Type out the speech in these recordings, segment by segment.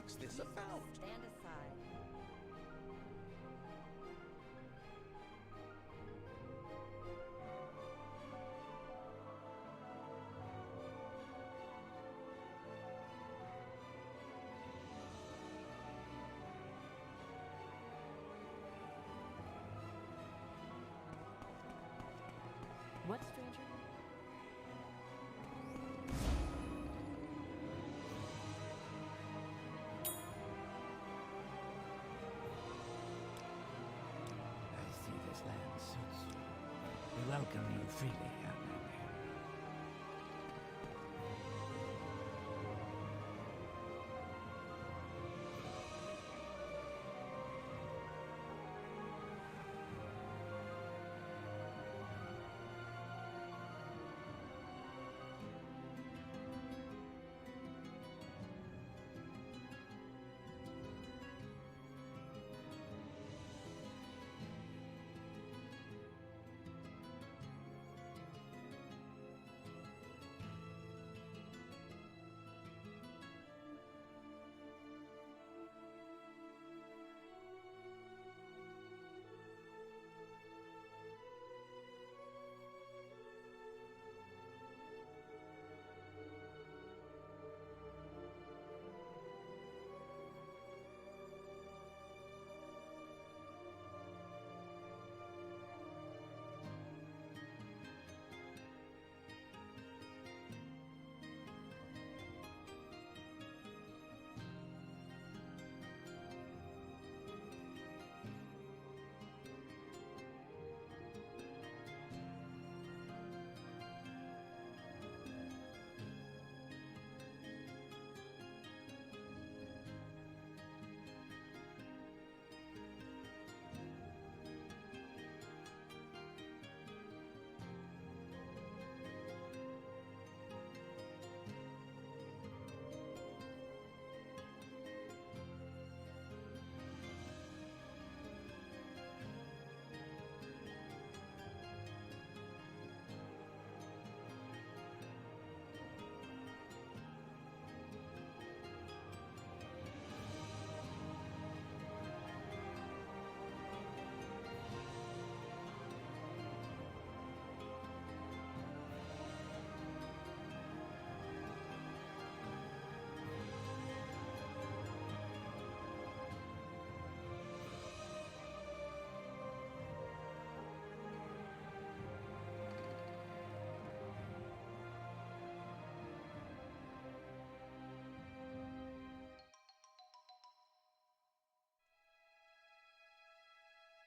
marks this account. Stand aside. What, stranger? I see this land suits you. We welcome you freely, young man.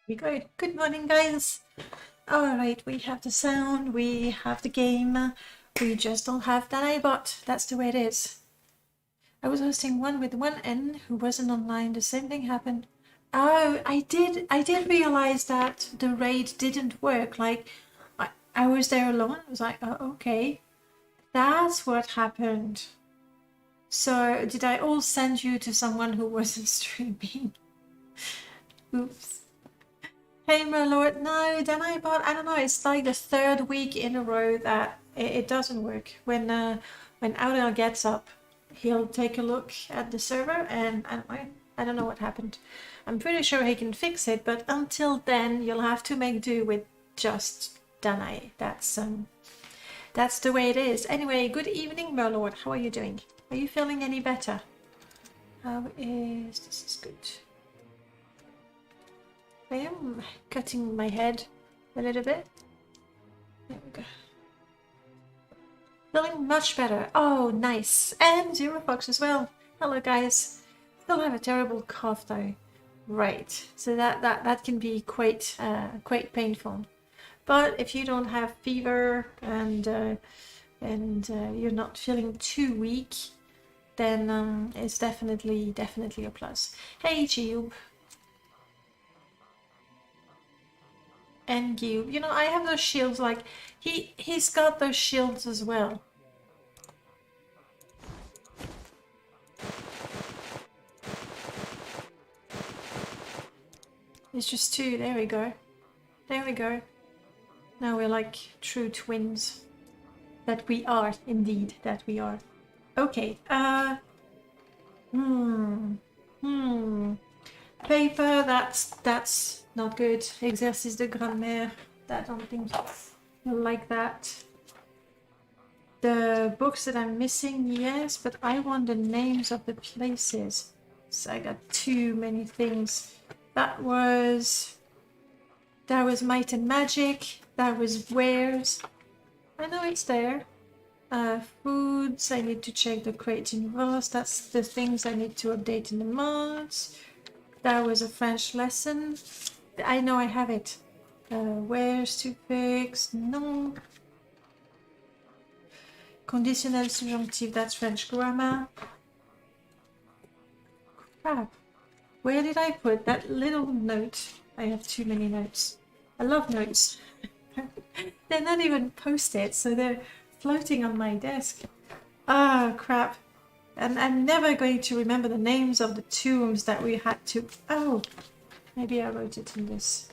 We go. Good morning, guys. All right, we have the sound, we have the game, we just don't have that iBot. That's the way it is. I was hosting one with one N who wasn't online. The same thing happened. Oh, I did realize that the raid didn't work. Like, I was there alone. I was like, oh, okay, that's what happened. So did I all send you to someone who wasn't streaming? Oops. Hey, my lord. No, then I don't know. It's like the third week in a row that it doesn't work. When Audel gets up, he'll take a look at the server, and I don't know what happened. I'm pretty sure he can fix it, but until then, you'll have to make do with just Danae. That's the way it is. Anyway, good evening, my lord. How are you doing? Are you feeling any better? This is good. I am cutting my head a little bit. There we go. Feeling much better. Oh, nice. And Zero Fox as well. Hello, guys. Still have a terrible cough though. Right. So that can be quite painful. But if you don't have fever and you're not feeling too weak, then it's definitely a plus. Hey, Jiub. And Jiub. You know, I have those shields, like, he's got those shields as well. It's just two. There we go. There we go. Now we're like true twins. That we are, indeed, that we are. Okay, Paper, that's not good. Exercice de grammaire, I don't think you'll like that. The books that I'm missing, yes, but I want the names of the places. So I got too many things. That was Might and Magic. That was Wares. I know it's there. Foods, I need to check the creating Voss. That's the things I need to update in the mods. That was a French lesson. I know I have it. Where's to fix? No. Conditionnel subjunctive, that's French grammar. Crap. Where did I put that little note? I have too many notes. I love notes. They're not even posted, so they're floating on my desk. Ah, crap. And I'm never going to remember the names of the tombs that we had to... Oh, maybe I wrote it in this.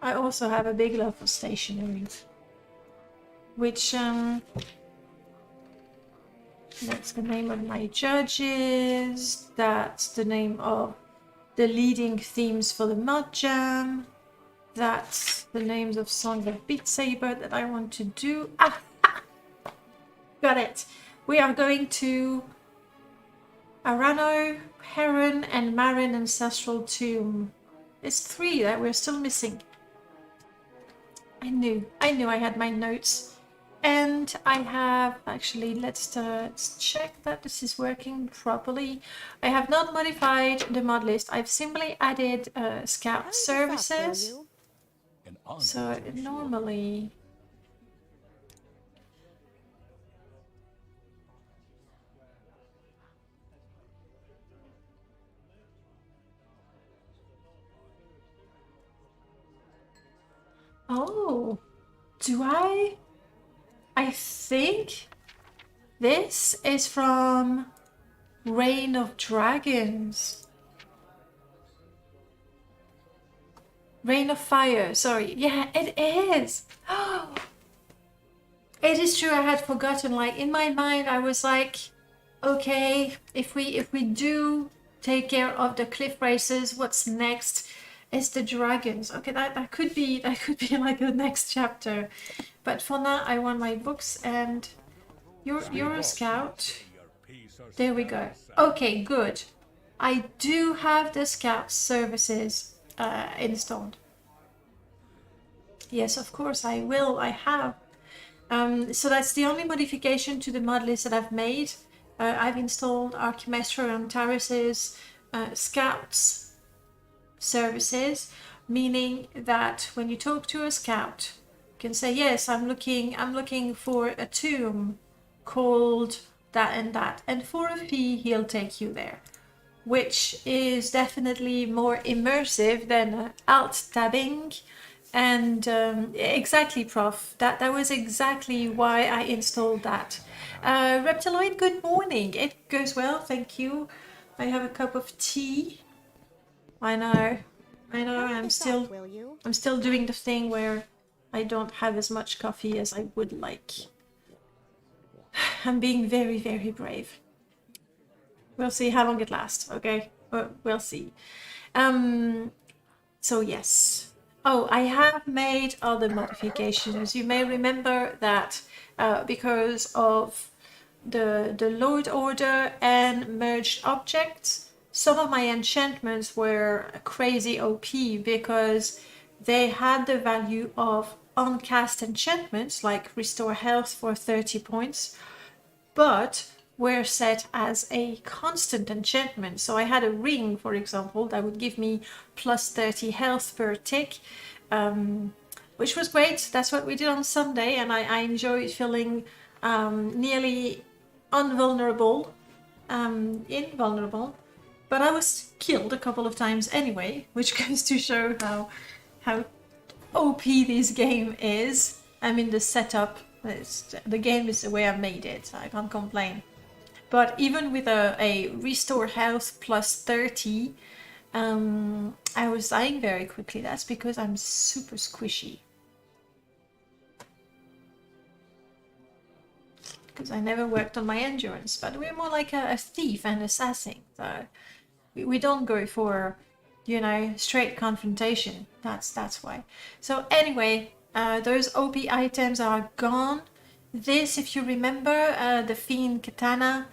I also have a big love for stationery. Which, that's the name of my judges. That's the name of the leading themes for the Mud Jam. That's the names of songs of Beat Saber that I want to do. Ah! Got it. We are going to Arano, Heron, and Marin Ancestral Tomb. There's 3 that we're still missing. I knew I had my notes. And I have, actually, let's check that this is working properly. I have not modified the mod list. I've simply added scout services. So normally... Oh, do I? I think this is from Reign of Dragons. Reign of Fire, sorry. Yeah, it is. Oh, it is true, I had forgotten. Like, in my mind, I was like, okay, if we do take care of the cliff races, what's next? Is the dragons. Okay, that could be like the next chapter. But for now, I want my books, and you're a scout. There we go. Okay, good. I do have the scout services installed. Yes, of course I will. I have. So that's the only modification to the mod list that I've made. I've installed Archimestra and Taris's scouts services, meaning that when you talk to a scout, you can say, yes, I'm looking for a tomb called that and that, and for a fee he'll take you there, which is definitely more immersive than alt tabbing. And exactly, Prof, that was exactly why I installed that. Reptiloid, good morning. It goes well, thank you. I have a cup of tea. I know. I'm still doing the thing where I don't have as much coffee as I would like. I'm being very, very brave. We'll see how long it lasts, okay? We'll see. So yes. Oh, I have made other modifications. You may remember that because of the load order and merged objects, some of my enchantments were crazy OP because they had the value of uncast enchantments, like restore health for 30 points, but were set as a constant enchantment. So I had a ring, for example, that would give me plus 30 health per tick, which was great. That's what we did on Sunday, and I enjoyed feeling nearly invulnerable. But I was killed a couple of times anyway, which goes to show how OP this game is. I mean, the setup, the game is the way I made it, I can't complain. But even with a restore health plus 30, I was dying very quickly. That's because I'm super squishy. because I never worked on my endurance, but we're more like a thief and assassin. So we don't go for, you know, straight confrontation. That's why. So anyway, those OP items are gone. This, if you remember, the Fiend Katana,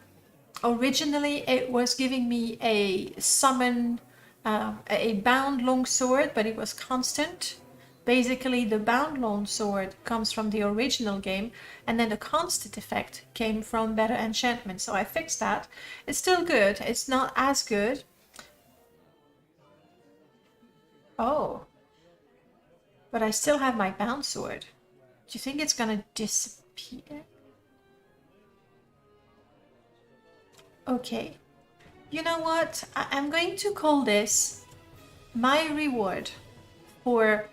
originally it was giving me a summon, a bound longsword, but it was constant. Basically, the bound longsword comes from the original game, and then the constant effect came from better enchantment. So I fixed that. It's still good. It's not as good. Oh. But I still have my bound sword. Do you think it's gonna disappear? Okay. You know what? I'm going to call this my reward for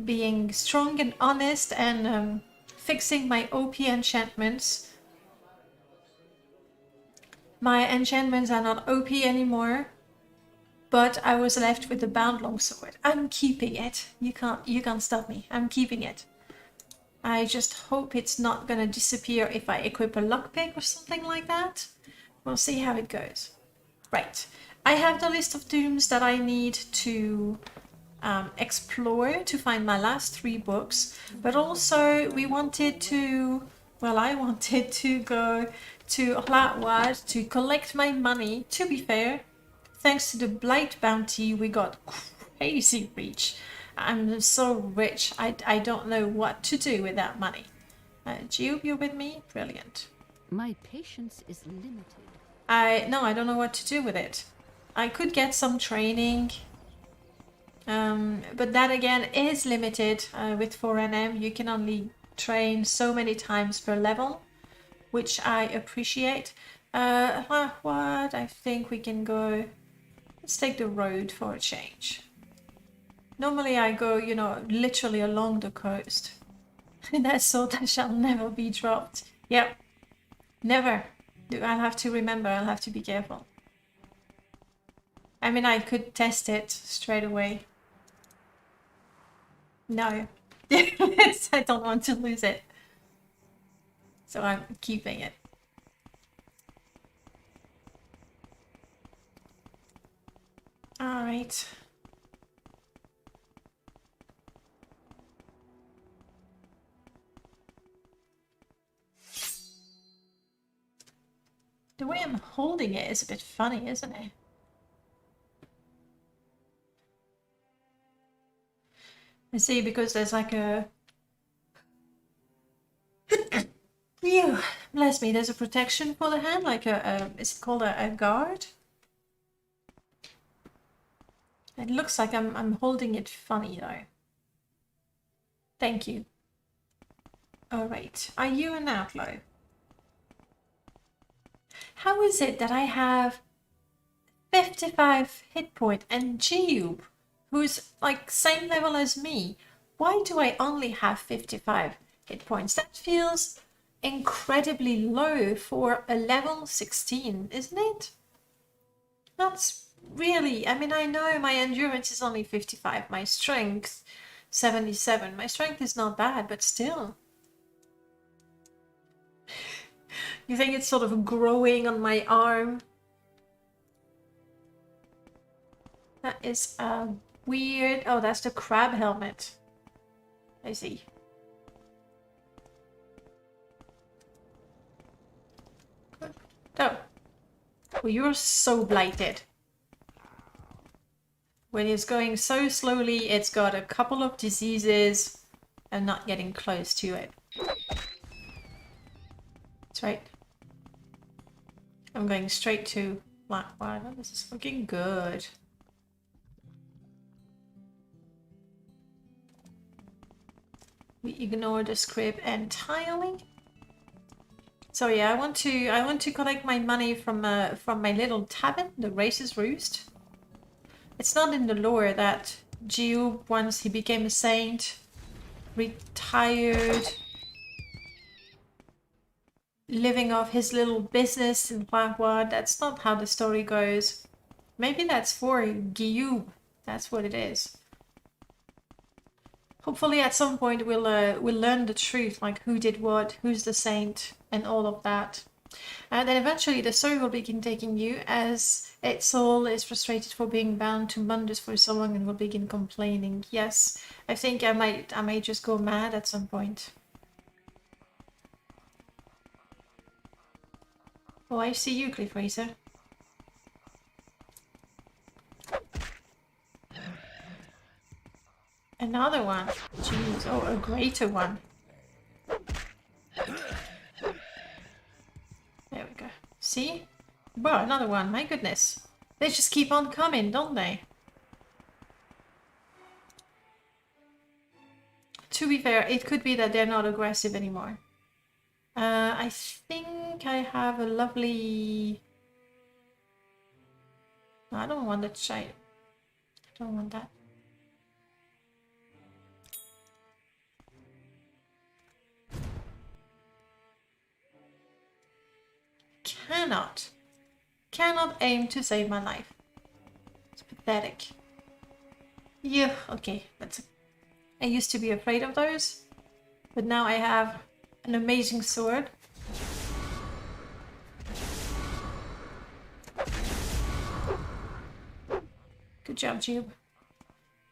being strong and honest and fixing my OP enchantments. My enchantments are not OP anymore, but I was left with the bound longsword. I'm keeping it. You can't stop me. I'm keeping it. I just hope it's not gonna disappear if I equip a lockpick or something like that. We'll see how it goes. Right. I have the list of tombs that I need to explore to find my last 3 books, but also we wanted to, well, I wanted to go to Hlatwad to collect my money. To be fair, thanks to the Blight bounty, we got crazy reach. I'm so rich, I don't know what to do with that money. Jiub, you with me? Brilliant. My patience is limited. I don't know what to do with it. I could get some training. But that again is limited with 4NM. You can only train so many times per level, which I appreciate. What? I think we can go... Let's take the road for a change. Normally I go, you know, literally along the coast. That sword shall never be dropped. Yep. Never. I'll have to remember, I'll have to be careful. I mean, I could test it straight away. No. I don't want to lose it. So I'm keeping it. Alright. The way I'm holding it is a bit funny, isn't it? I see, because there's like a... Ew, bless me, there's a protection for the hand, like is it called a guard? It looks like I'm holding it funny though. Thank you. Alright, are you an outlaw? How is it that I have 55 hit point and Jiub, who's like same level as me, why do I only have 55 hit points? That feels incredibly low for a level 16, isn't it? That's really, I mean, I know my endurance is only 55, my strength 77. My strength is not bad, but still. You think it's sort of growing on my arm? That is weird. Oh, that's the crab helmet. I see. Good. Oh. Well, you're so blighted. When it's going so slowly, it's got a couple of diseases and not getting close to it. That's right. I'm going straight to Blackwater. This is looking good. We ignore the script entirely. So yeah, I want to collect my money from my little tavern, the Race's Roost. It's not in the lore that Jiub, once he became a saint, retired, living off his little business in Blackwood. That's not how the story goes. Maybe that's for Jiub. That's what it is. Hopefully at some point we'll learn the truth, like who did what, who's the saint, and all of that. And then eventually the story will begin taking you as its soul is frustrated for being bound to Mundus for so long and will begin complaining. Yes, I think I might just go mad at some point. Oh, I see you, Cliff Racer. Another one. Jeez, oh, a greater one. There we go. See? Well, another one. My goodness. They just keep on coming, don't they? To be fair, it could be that they're not aggressive anymore. I think I have a lovely... No, I don't want that shite. I don't want that. Cannot aim to save my life. It's pathetic. Yeah, okay. I used to be afraid of those, but now I have an amazing sword. Good job, Jiub.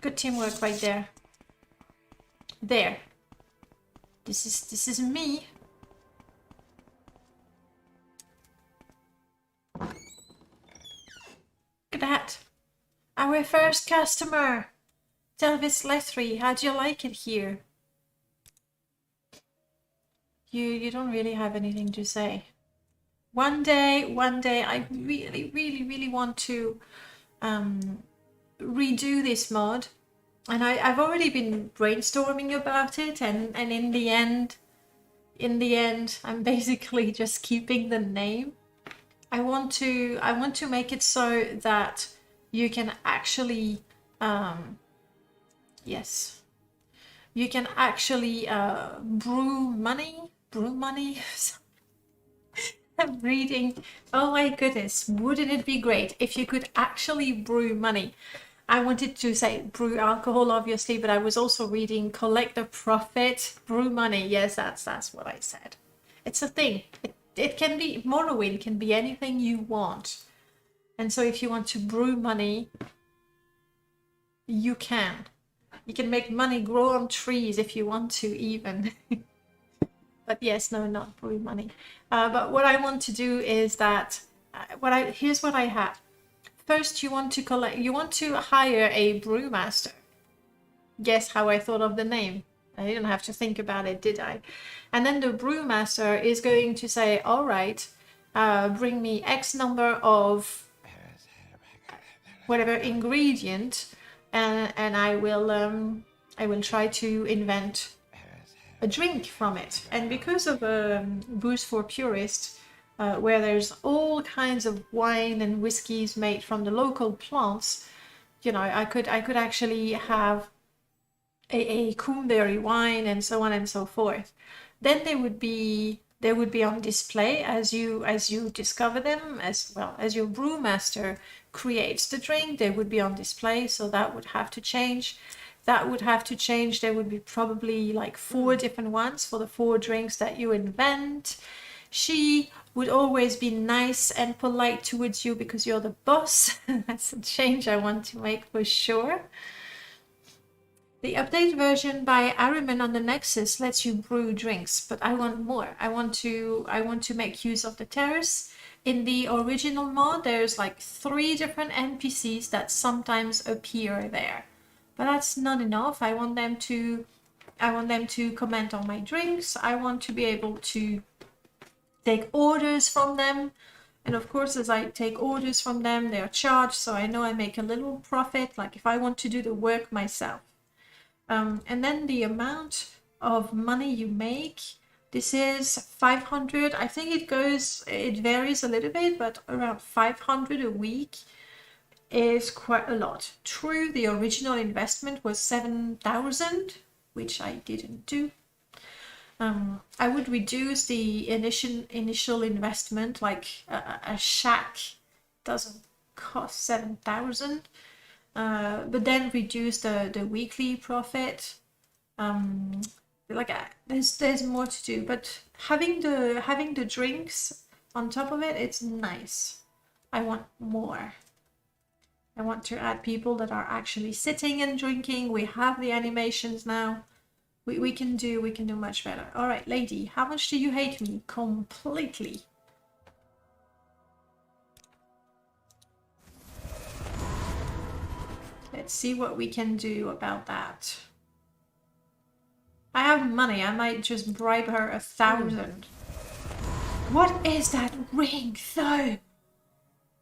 Good teamwork right there. There. This is me. Look at that. Our first customer. Delvis Lethry, how do you like it here? You don't really have anything to say. One day, I really want to redo this mod, and I've already been brainstorming about it, and in the end, I'm basically just keeping the name. I want to make it so that you can actually yes, you can actually brew money. I'm reading. Oh my goodness, wouldn't it be great if you could actually brew money? I wanted to say brew alcohol, obviously, but I was also reading collect the profit, brew money. Yes, that's what I said. It's a thing. It can be, Morrowind can be anything you want. And so if you want to brew money, you can. You can make money grow on trees if you want to, even. But yes, no, not brew money. But what I want to do is that here's what I have. First, you want to hire a brewmaster. Guess how I thought of the name? I didn't have to think about it, did I? And then the brewmaster is going to say, all right, bring me X number of whatever ingredient, and I will try to invent a drink from it. And because of Booze for Purists, where there's all kinds of wine and whiskeys made from the local plants, you know, I could actually have a Coomberry wine and so on and so forth. Then they would be on display as you discover them, as well as your brewmaster creates the drink. They would be on display, so that would have to change. There would be probably like 4 different ones for the 4 drinks that you invent. She would always be nice and polite towards you because you're the boss. That's a change I want to make for sure. The updated version by Ariman on the Nexus lets you brew drinks, but I want more. I want to make use of the terrace. In the original mod, there's like 3 different NPCs that sometimes appear there. But that's not enough. I want them to comment on my drinks. I want to be able to take orders from them. And of course, as I take orders from them, they're charged, so I know I make a little profit, like if I want to do the work myself. And then the amount of money you make, this is 500. I think it varies a little bit, but around 500 a week is quite a lot. True, the original investment was 7,000, which I didn't do. I would reduce the initial investment, like a shack doesn't cost 7,000, but then reduce the weekly profit. like there's more to do, but having the drinks on top of it, it's nice. I want more. I want to add people that are actually sitting and drinking. We have the animations now. We can do much better. All right, lady, how much do you hate me? Completely. Let's see what we can do about that. I have money. I might just bribe her 1,000. What is that ring, though?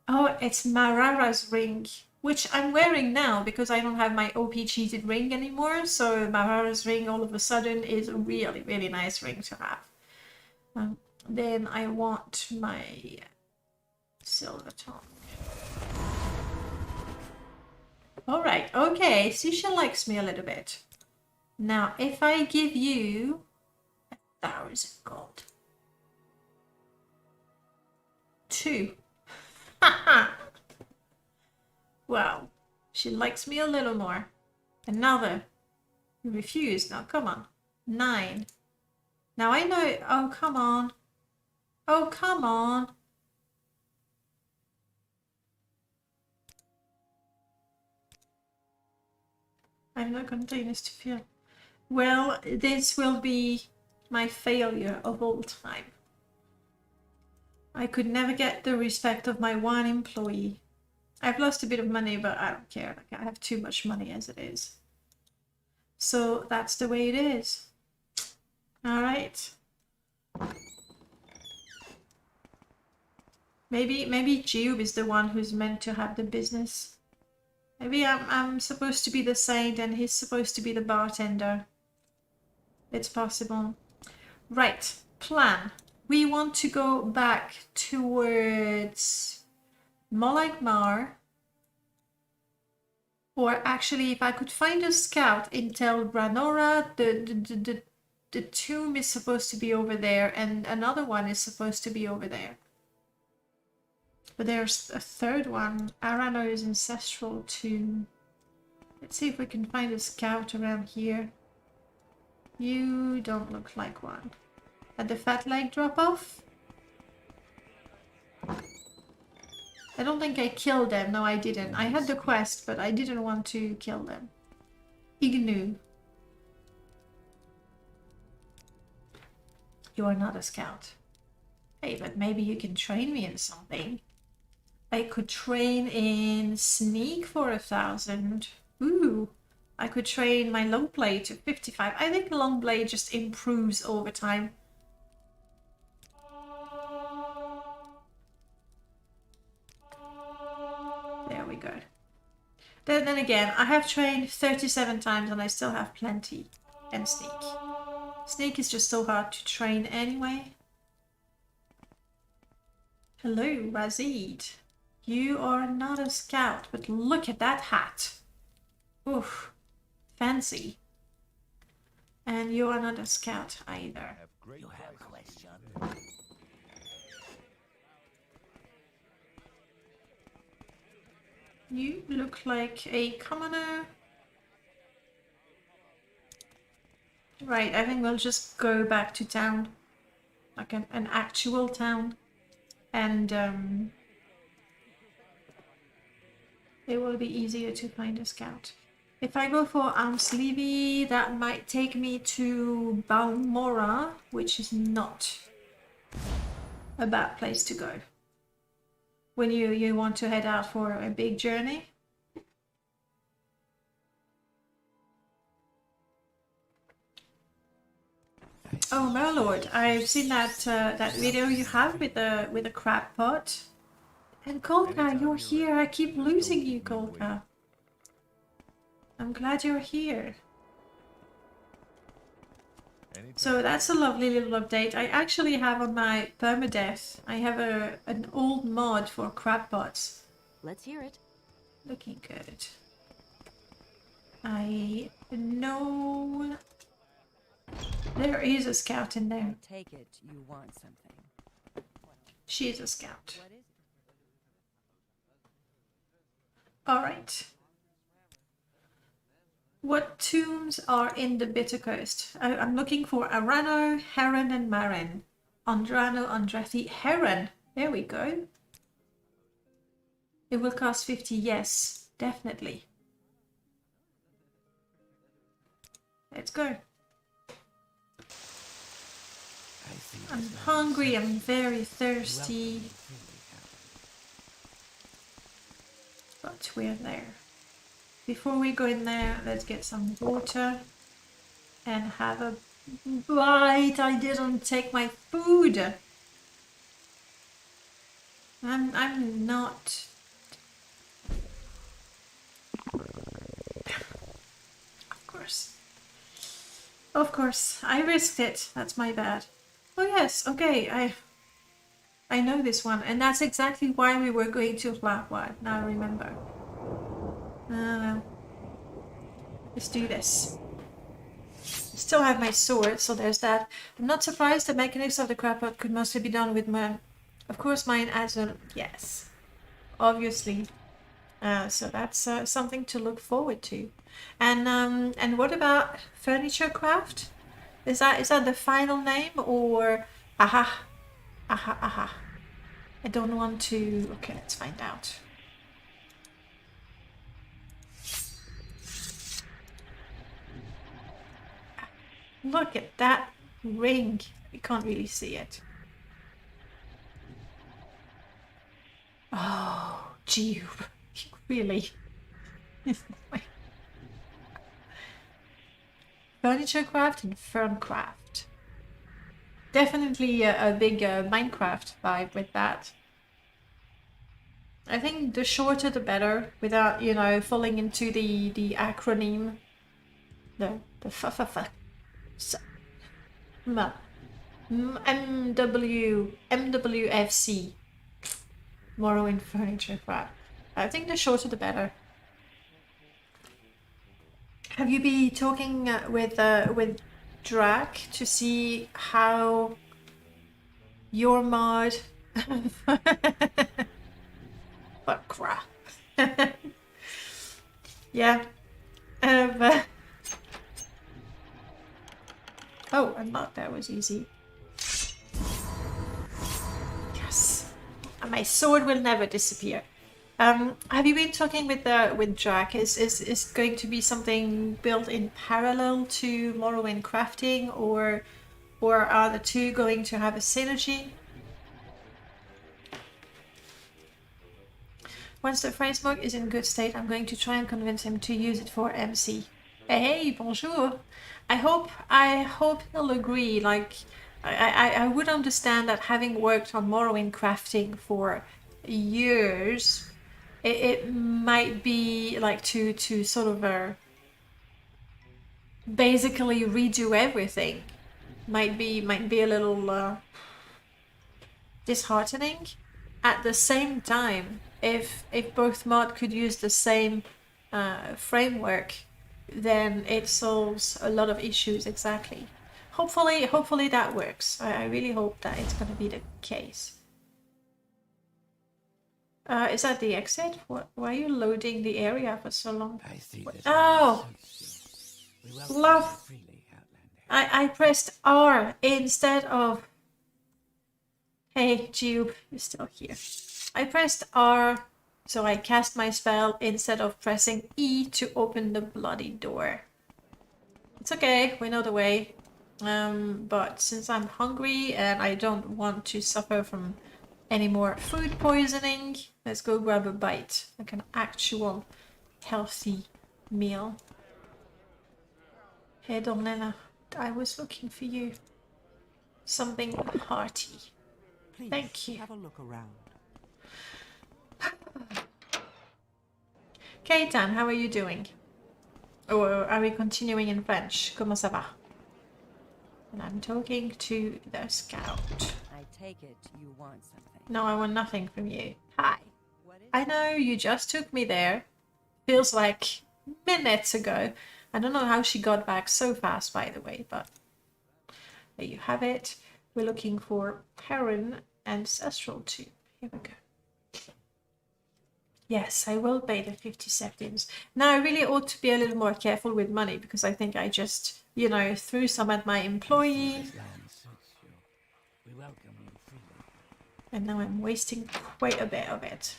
Oh, it's Marara's ring, which I'm wearing now because I don't have my OP cheated ring anymore. So Marara's ring all of a sudden is a really, really nice ring to have. Then I want my silver tongue. All right, okay, Susha likes me a little bit. Now, if I give you 1,000 gold. 2. Well, she likes me a little more. Another. You refuse. Now, come on. 9. Now, I know... Oh, come on. Oh, come on. I have no containers to fill. Well, this will be my failure of all time. I could never get the respect of my one employee. I've lost a bit of money, but I don't care. Like, I have too much money as it is. So that's the way it is. All right. Maybe Jiub is the one who's meant to have the business. Maybe I'm supposed to be the saint and he's supposed to be the bartender. It's possible. Right. Plan. We want to go back towards Molagmar. Or actually, if I could find a scout in Tel Branora, the tomb is supposed to be over there, and another one is supposed to be over there. But there's a third one, Arano's ancestral tomb. Let's see if we can find a scout around here. You don't look like one. At the Fat Leg drop-off? I don't think I killed them. No, I didn't. I had the quest, but I didn't want to kill them. Ignu. You are not a scout. Hey, but maybe you can train me in something. I could train in sneak for 1,000. Ooh. I could train my long blade to 55. I think long blade just improves over time. There we go. Then again, I have trained 37 times and I still have plenty. And sneak. Sneak is just so hard to train anyway. Hello, Razid. You are not a scout, but look at that hat. Oof. Fancy. And you are not a scout either. You have a question? You look like a commoner. Right, I think we'll just go back to town. Like an actual town. And it will be easier to find a scout. If I go for Amslivi, that might take me to Balmora, which is not a bad place to go. When you want to head out for a big journey. Oh my lord, I've seen that that video you have with the crab pot. And Kolka, you're here. I keep losing you, Kolka. I'm glad you're here. So that's a lovely little update. I actually have on my permadeath, I have an old mod for crab pots. Let's hear it. Looking good. I know there is a scout in there. Take it you want something. She's a scout. What is it? All right. What tombs are in the Bitter Coast? I'm looking for Arano, Heron, and Marin. Andrano, Andrethi, Heron. There we go. It will cost 50. Yes, definitely. Let's go. I'm hungry. I'm very thirsty. But we're there. Before we go in there, let's get some water and have a bite. I didn't take my food. I'm not. Of course. Of course. I risked it. That's my bad. Oh yes, okay. I know this one, and that's exactly why we were going to Flatwood. Now I remember. Let's do this. I still have my sword, so there's that. I'm not surprised the mechanics of the crab pot could mostly be done with mine. Of course, mine as well. Yes, obviously. So that's something to look forward to. And what about furniture craft? Is that the final name or aha? I don't want to. Okay, let's find out. Look at that ring. We can't really see it. Oh, Jiub. Really? Furniture craft and fern craft. Definitely a big Minecraft vibe with that. I think the shorter the better, without, you know, falling into the acronym. The MWFC. Morrowind Furniture Craft. I think the shorter the better. Have you been talking with Drac to see how your mod? What crap? Yeah. Oh, unlock, that was easy. Yes. And my sword will never disappear. Have you been talking with Jack? Is going to be something built in parallel to Morrowind crafting, or are the two going to have a synergy? Once the phrase mug is in good state, I'm going to try and convince him to use it for MC. Hey, bonjour. I hope he'll agree. Like, I would understand that having worked on Morrowind crafting for years, it might be like to sort of basically redo everything. Might be a little disheartening. At the same time, if both mod could use the same framework, then it solves a lot of issues. Exactly. Hopefully that works. I really hope that it's going to be the case. Is that the exit? Why are you loading the area for so long? I see this. Oh, love. I pressed R instead of. Hey, Jiub, you're still here. I pressed R, so I cast my spell instead of pressing E to open the bloody door. It's okay, we know the way. But since I'm hungry and I don't want to suffer from any more food poisoning, let's go grab a bite, like an actual healthy meal. Hey, Domnena, I was looking for you. Something hearty. Please, thank you. Have a look around. Kaitan, how are you doing? Or are we continuing in French? Comment ça va? And I'm talking to the scout. I take it you want something. No, I want nothing from you. Hi. What is I know you just took me there. Feels like minutes ago. I don't know how she got back so fast, by the way, but there you have it. We're looking for Heron Ancestral 2. Here we go. Yes, I will pay the 50 septims. Now, I really ought to be a little more careful with money because I think I just, you know, threw some at my employee. This land suits you. We welcome you freely. And now I'm wasting quite a bit of it.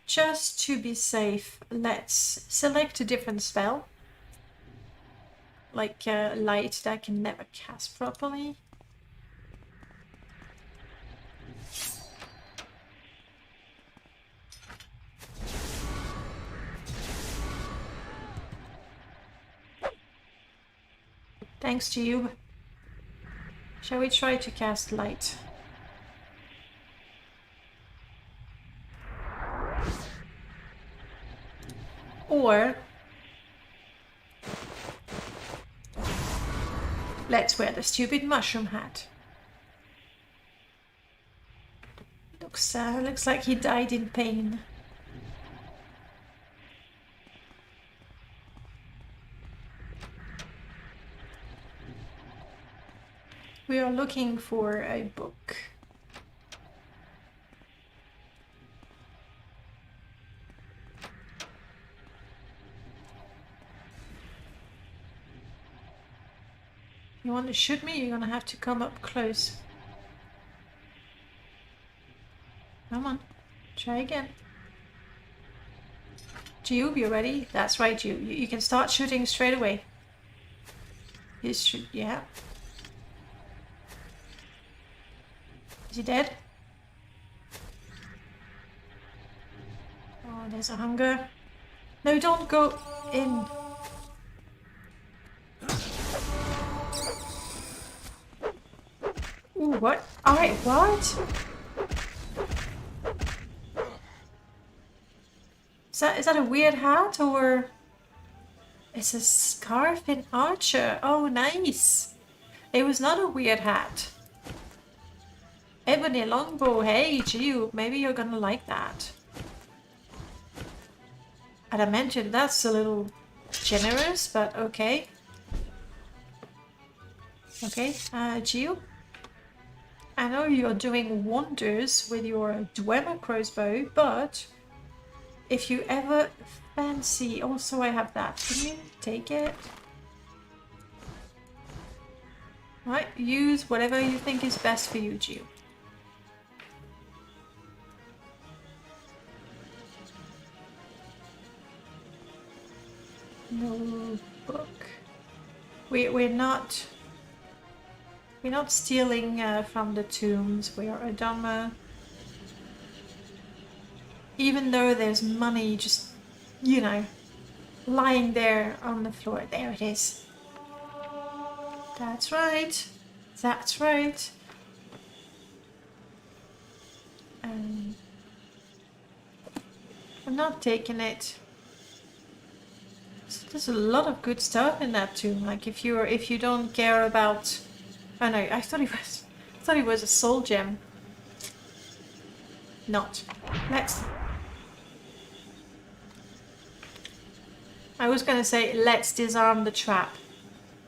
Just to be safe, let's select a different spell. Like light that I can never cast properly. Thanks, Jiub. Shall we try to cast light? Or let's wear the stupid mushroom hat. Looks like he died in pain. We are looking for a book. You want to shoot me? You're gonna have to come up close. Come on, try again. Jiub, you ready? That's right, Jiub. You can start shooting straight away. Yeah. Is he dead? Oh, there's a hunger. No, don't go in. Ooh, what? Alright, what? Is that a weird hat or it's a scarf in Archer? Oh, nice. It was not a weird hat. Ebony longbow. Hey, Jiub, maybe you're gonna like that. And I mentioned that's a little generous, but okay. Okay, Jiub. I know you're doing wonders with your Dwemer crossbow, but if you ever fancy... Also, I have that. Can you take it? Right, use whatever you think is best for you, Jiub. No book. We're not stealing from the tombs. We are a Dharma. Even though there's money just, you know, lying there on the floor. There it is. That's right. That's right. I'm not taking it. There's a lot of good stuff in that tomb. Like if you don't care about... Oh no, I thought it was a soul gem. Not. I was gonna say let's disarm the trap.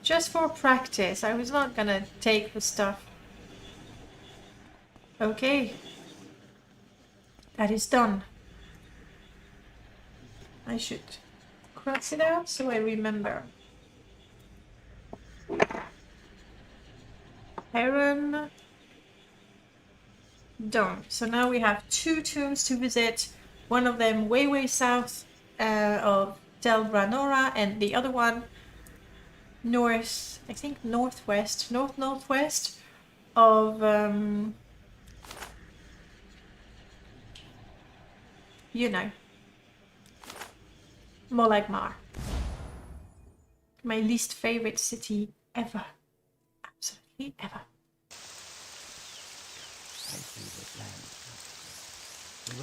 Just for practice. I was not gonna take the stuff. Okay. That is done. I should cross it out so I remember. Heron. Done. So now we have 2 tombs to visit. One of them way south of Del Ranora, and the other one north, I think northwest of you know, Molagmar. My least favorite city ever. Absolutely ever.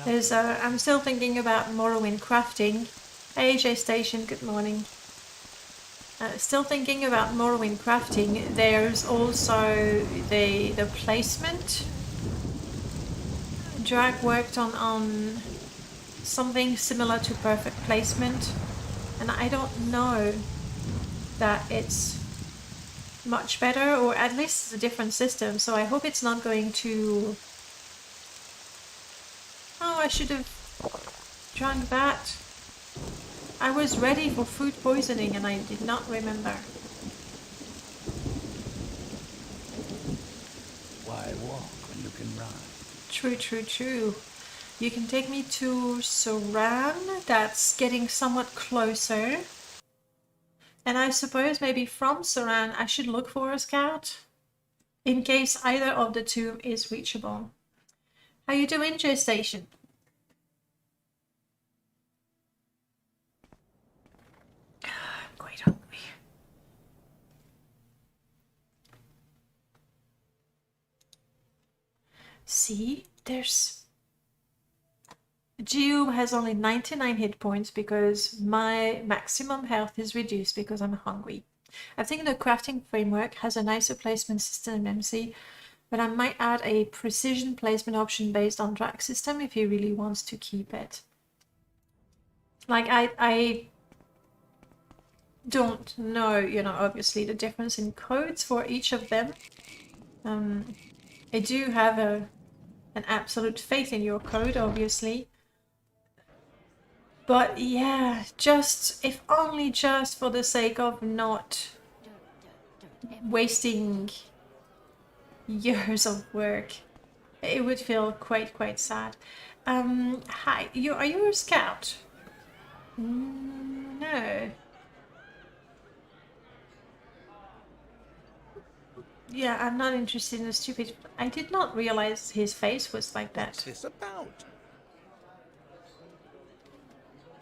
There's I'm still thinking about Morrowind crafting. AJ Station, good morning. Still thinking about Morrowind crafting. There's also the placement. Drag worked on something similar to perfect placement, and I don't know that it's much better, or at least it's a different system, so I hope it's not going to... Oh, I should have drank that. I was ready for food poisoning and I did not remember. Why walk when you can run? True, true, true. You can take me to Saran. That's getting somewhat closer. And I suppose maybe from Saran I should look for a scout in case either of the two is reachable. How you doing, Gestation? I'm quite hungry. See, there's... Jiub has only 99 hit points because my maximum health is reduced because I'm hungry. I think the crafting framework has a nicer placement system in MC, but I might add a precision placement option based on drag system if he really wants to keep it. Like, I don't know, you know, obviously the difference in codes for each of them. I do have an absolute faith in your code, obviously. But yeah, just, if only just for the sake of not wasting years of work, it would feel quite sad. Hi, are you a scout? No. Yeah, I'm not interested in the stupid... I did not realize his face was like that. What's this about?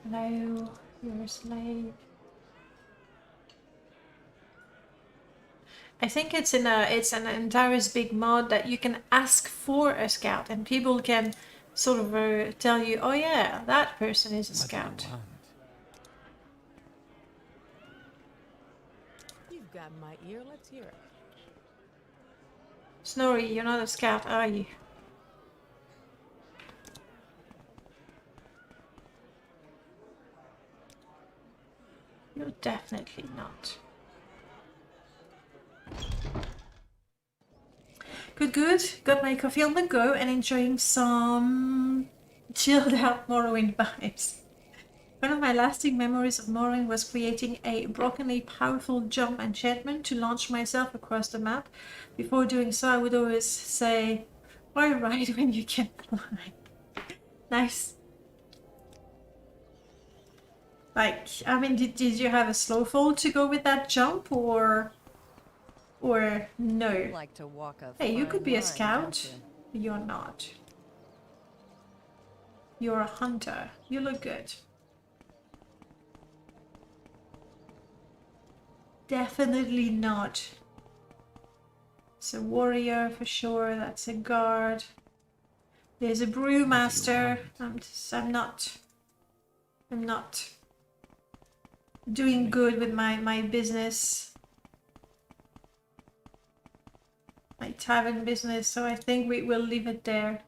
Hello, you're a slave. I think it's an entire big mod that you can ask for a scout and people can sort of tell you, oh yeah, that person is a scout. You've got my ear, let's hear it. Snorri, you're not a scout, are you? You're definitely not. Good, good. Got my coffee on the go and enjoying some chilled out Morrowind vibes. One of my lasting memories of Morrowind was creating a brokenly powerful jump enchantment to launch myself across the map. Before doing so, I would always say, why ride when you can fly? Nice. Like, I mean, did you have a slow fall to go with that jump, or no? Like to walk a Hey, you fine could be a line, scout. don't you? You're not. You're a hunter. You look good. Definitely not. It's a warrior for sure. That's a guard. There's a brewmaster. I'm not doing good with my business. My tavern business, so I think we will leave it there.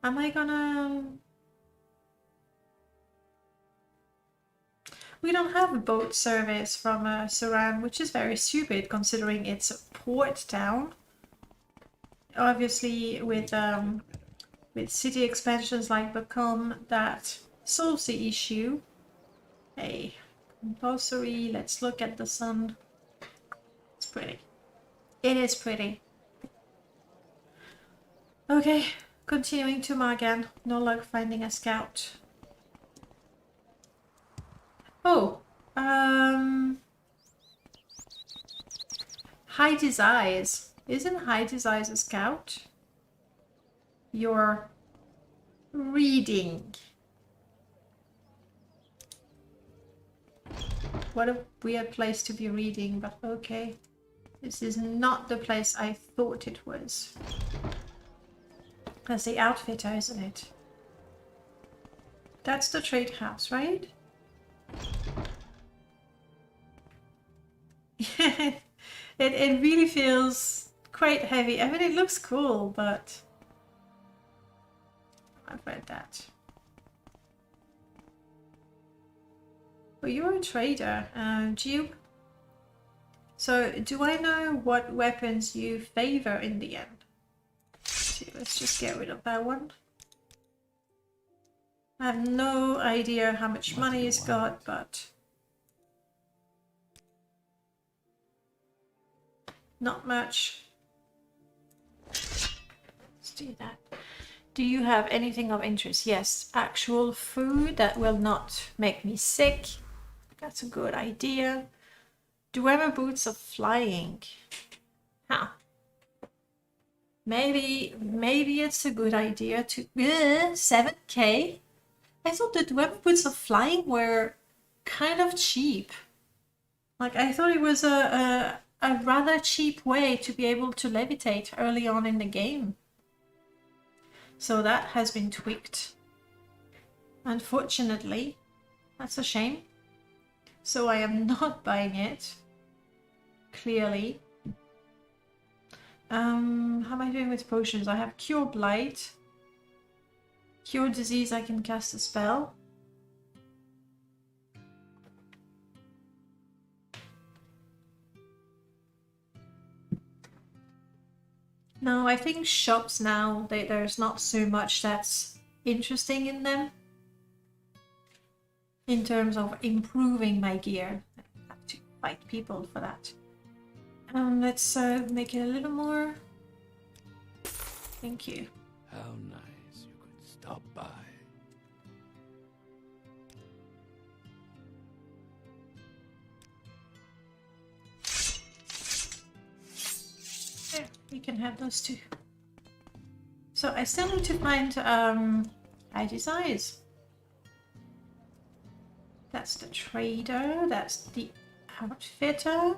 Am I gonna... We don't have a boat service from Saran, which is very stupid considering it's a port town. Obviously, with city expansions like Become, that solves the issue. Hey, compulsory. Let's look at the sun. It's pretty. It is pretty. Okay, continuing to Margan. No luck finding a scout. Oh, High Desires. Isn't High Desires a scout? You're reading. What a weird place to be reading, but okay. This is not the place I thought it was. That's the outfitter, isn't it? That's the trade house, right? it really feels quite heavy. I mean, it looks cool, but I've read that. Well, you're a trader, Jiub. So, do I know what weapons you favor in the end? Let's just get rid of that one. I have no idea how much What do money you he's want? got, but not much. Let's do that. Do you have anything of interest? Yes, actual food that will not make me sick. That's a good idea. Dwemer boots of flying. Huh. Maybe it's a good idea to 7k. I thought the Dwemer boots of flying were kind of cheap. Like I thought it was a rather cheap way to be able to levitate early on in the game. So that has been tweaked. Unfortunately, that's a shame. So I am not buying it. Clearly. How am I doing with potions? I have Cure Blight. Cure Disease, I can cast a spell. No, I think shops now, there's not so much that's interesting in them. In terms of improving my gear. I have to fight people for that. Let's make it a little more. Thank you. How nice you could stop by. There, you can have those two. So I still need to find Heidi's eyes. That's the trader, that's the outfitter.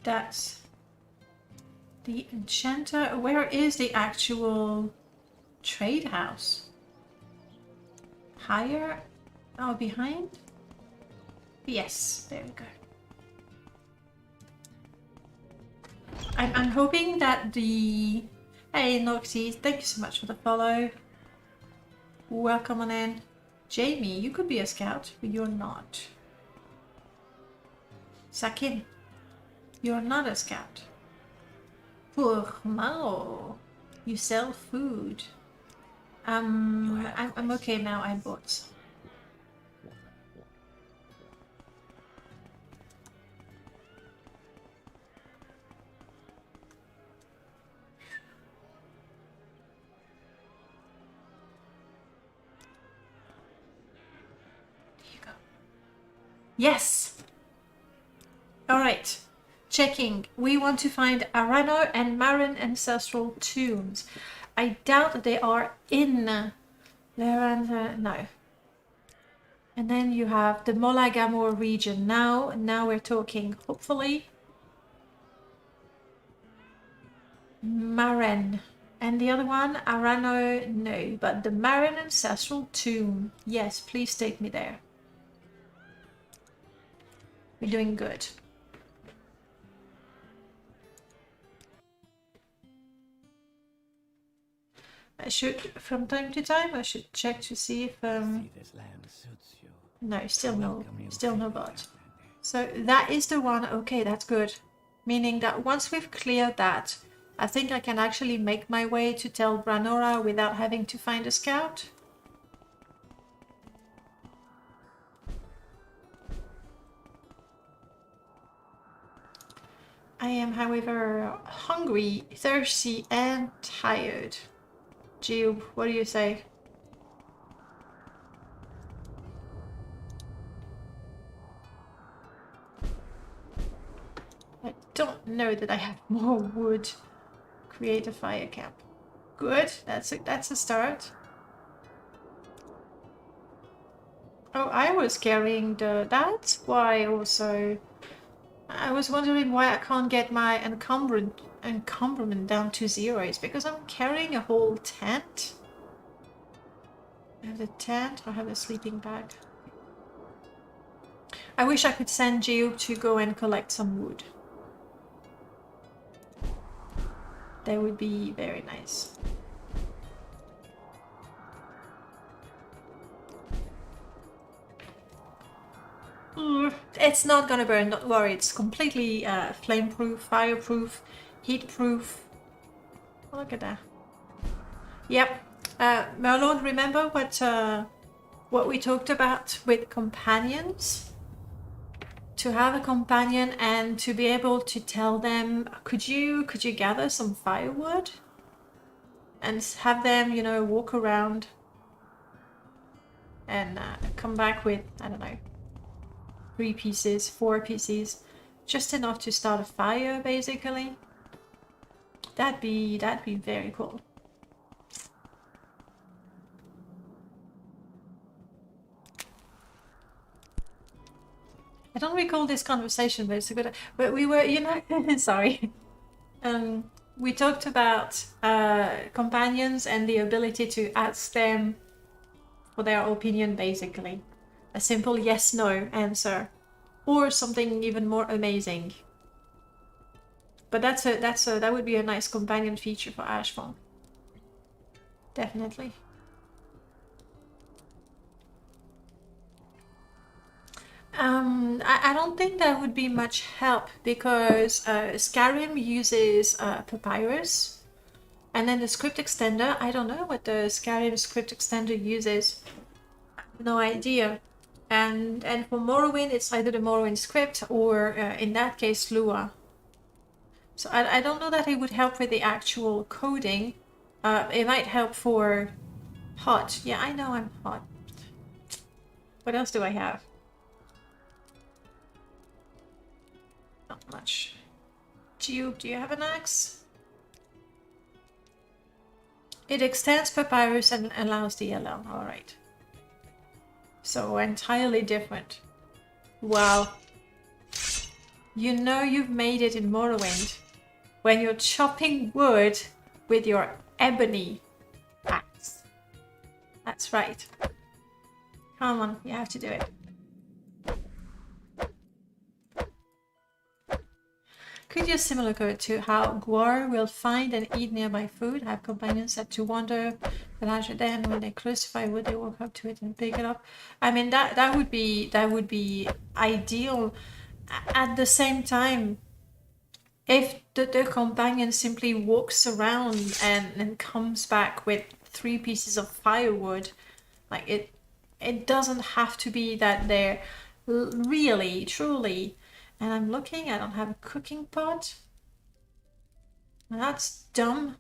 That's the enchanter. Where is the actual trade house? Higher? Oh, behind? Yes, there we go. I'm hoping that the... Hey, Noxie, thank you so much for the follow. Welcome on in. Jamie, you could be a scout, but you're not. Sakin, you're not a scout. Pour Mao, you sell food. I'm okay now, I bought some. Yes! Alright. Checking. We want to find Arano and Marin ancestral tombs. I doubt that they are in Leranda. No. And then you have the Molagamor region. Now we're talking, hopefully, Marin. And the other one, Arano, no. But the Marin ancestral tomb. Yes, please take me there. We're doing good. I should, from time to time, I should check to see if See this land suits you. no, still no, Welcome you still no freely, bot. Outlander. So that is the one. Okay, that's good. Meaning that once we've cleared that, I think I can actually make my way to Tel Branora without having to find a scout. I am, however, hungry, thirsty, and tired. Jiub, what do you say? I don't know that I have more wood. Create a fire camp. Good, that's a start. Oh, I was carrying that's why also. I was wondering why I can't get my encumberment down to 0. It's because I'm carrying a whole tent. I have the tent, I have a sleeping bag. I wish I could send Jiub to go and collect some wood. That would be very nice. It's not gonna burn, don't worry. It's completely flame-proof, fire-proof, heat-proof. Look at that. Yep, Merlon, remember what we talked about with companions? To have a companion and to be able to tell them, could you gather some firewood and have them, you know, walk around and come back with, I don't know, 3 pieces, 4 pieces, just enough to start a fire, basically. That'd be very cool. I don't recall this conversation, but it's a good. But we were, you know, sorry. We talked about companions and the ability to ask them for their opinion, basically. A simple yes/no answer, or something even more amazing. But that would be a nice companion feature for Ashfall. Definitely. I don't think that would be much help because Skyrim uses Papyrus, and then the script extender, I don't know what the Skyrim script extender uses. No idea. And for Morrowind, it's either the Morrowind script or in that case Lua. So I don't know that it would help with the actual coding. It might help for hot. Yeah, I know I'm hot. What else do I have? Not much. Jiub, do you have an axe? It extends Papyrus and allows DLL. Alright. So entirely different. Wow. You know you've made it in Morrowind when you're chopping wood with your ebony axe. That's right. Come on, you have to do it. Could use similar code to how Gwar will find and eat nearby food, have companions set to wander, but after then when they close to firewood they walk up to it and pick it up. I mean that would be ideal. At the same time, if the companion simply walks around and comes back with 3 pieces of firewood, like it doesn't have to be that they're really, truly. And I'm looking, I don't have a cooking pot. That's dumb.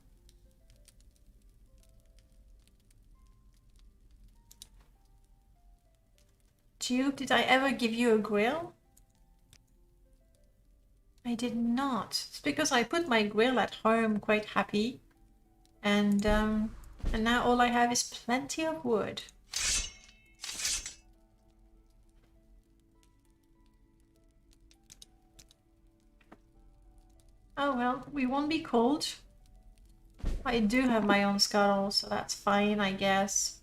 Jiub, did I ever give you a grill? I did not. It's because I put my grill at home quite happy. And now all I have is plenty of wood. Oh well, we won't be cold. I do have my own scuttle, so that's fine, I guess.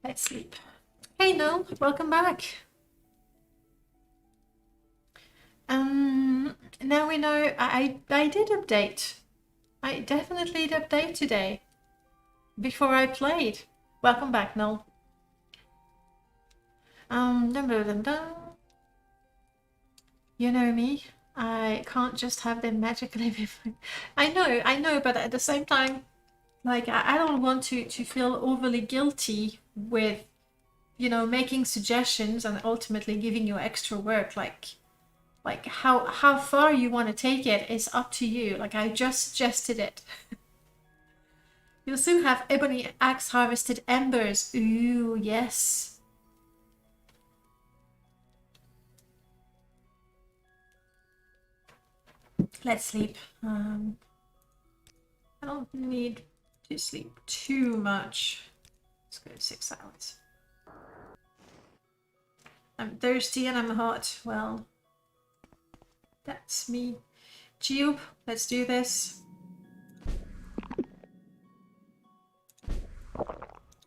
Let's sleep. Hey Noel, welcome back. Now we know I did update. I definitely did update today. Before I played. Welcome back, Noel. Dum, dum, dum, dum. You know me. I can't just have them magically before. I know, but at the same time, like I don't want to feel overly guilty with, you know, making suggestions and ultimately giving you extra work. Like how far you want to take it is up to you. Like I just suggested it. You'll soon have ebony axe harvested embers. Ooh, yes. Let's sleep. I don't need to sleep too much. Let's go 6 hours. I'm thirsty and I'm hot. Well, that's me. Jiub, let's do this.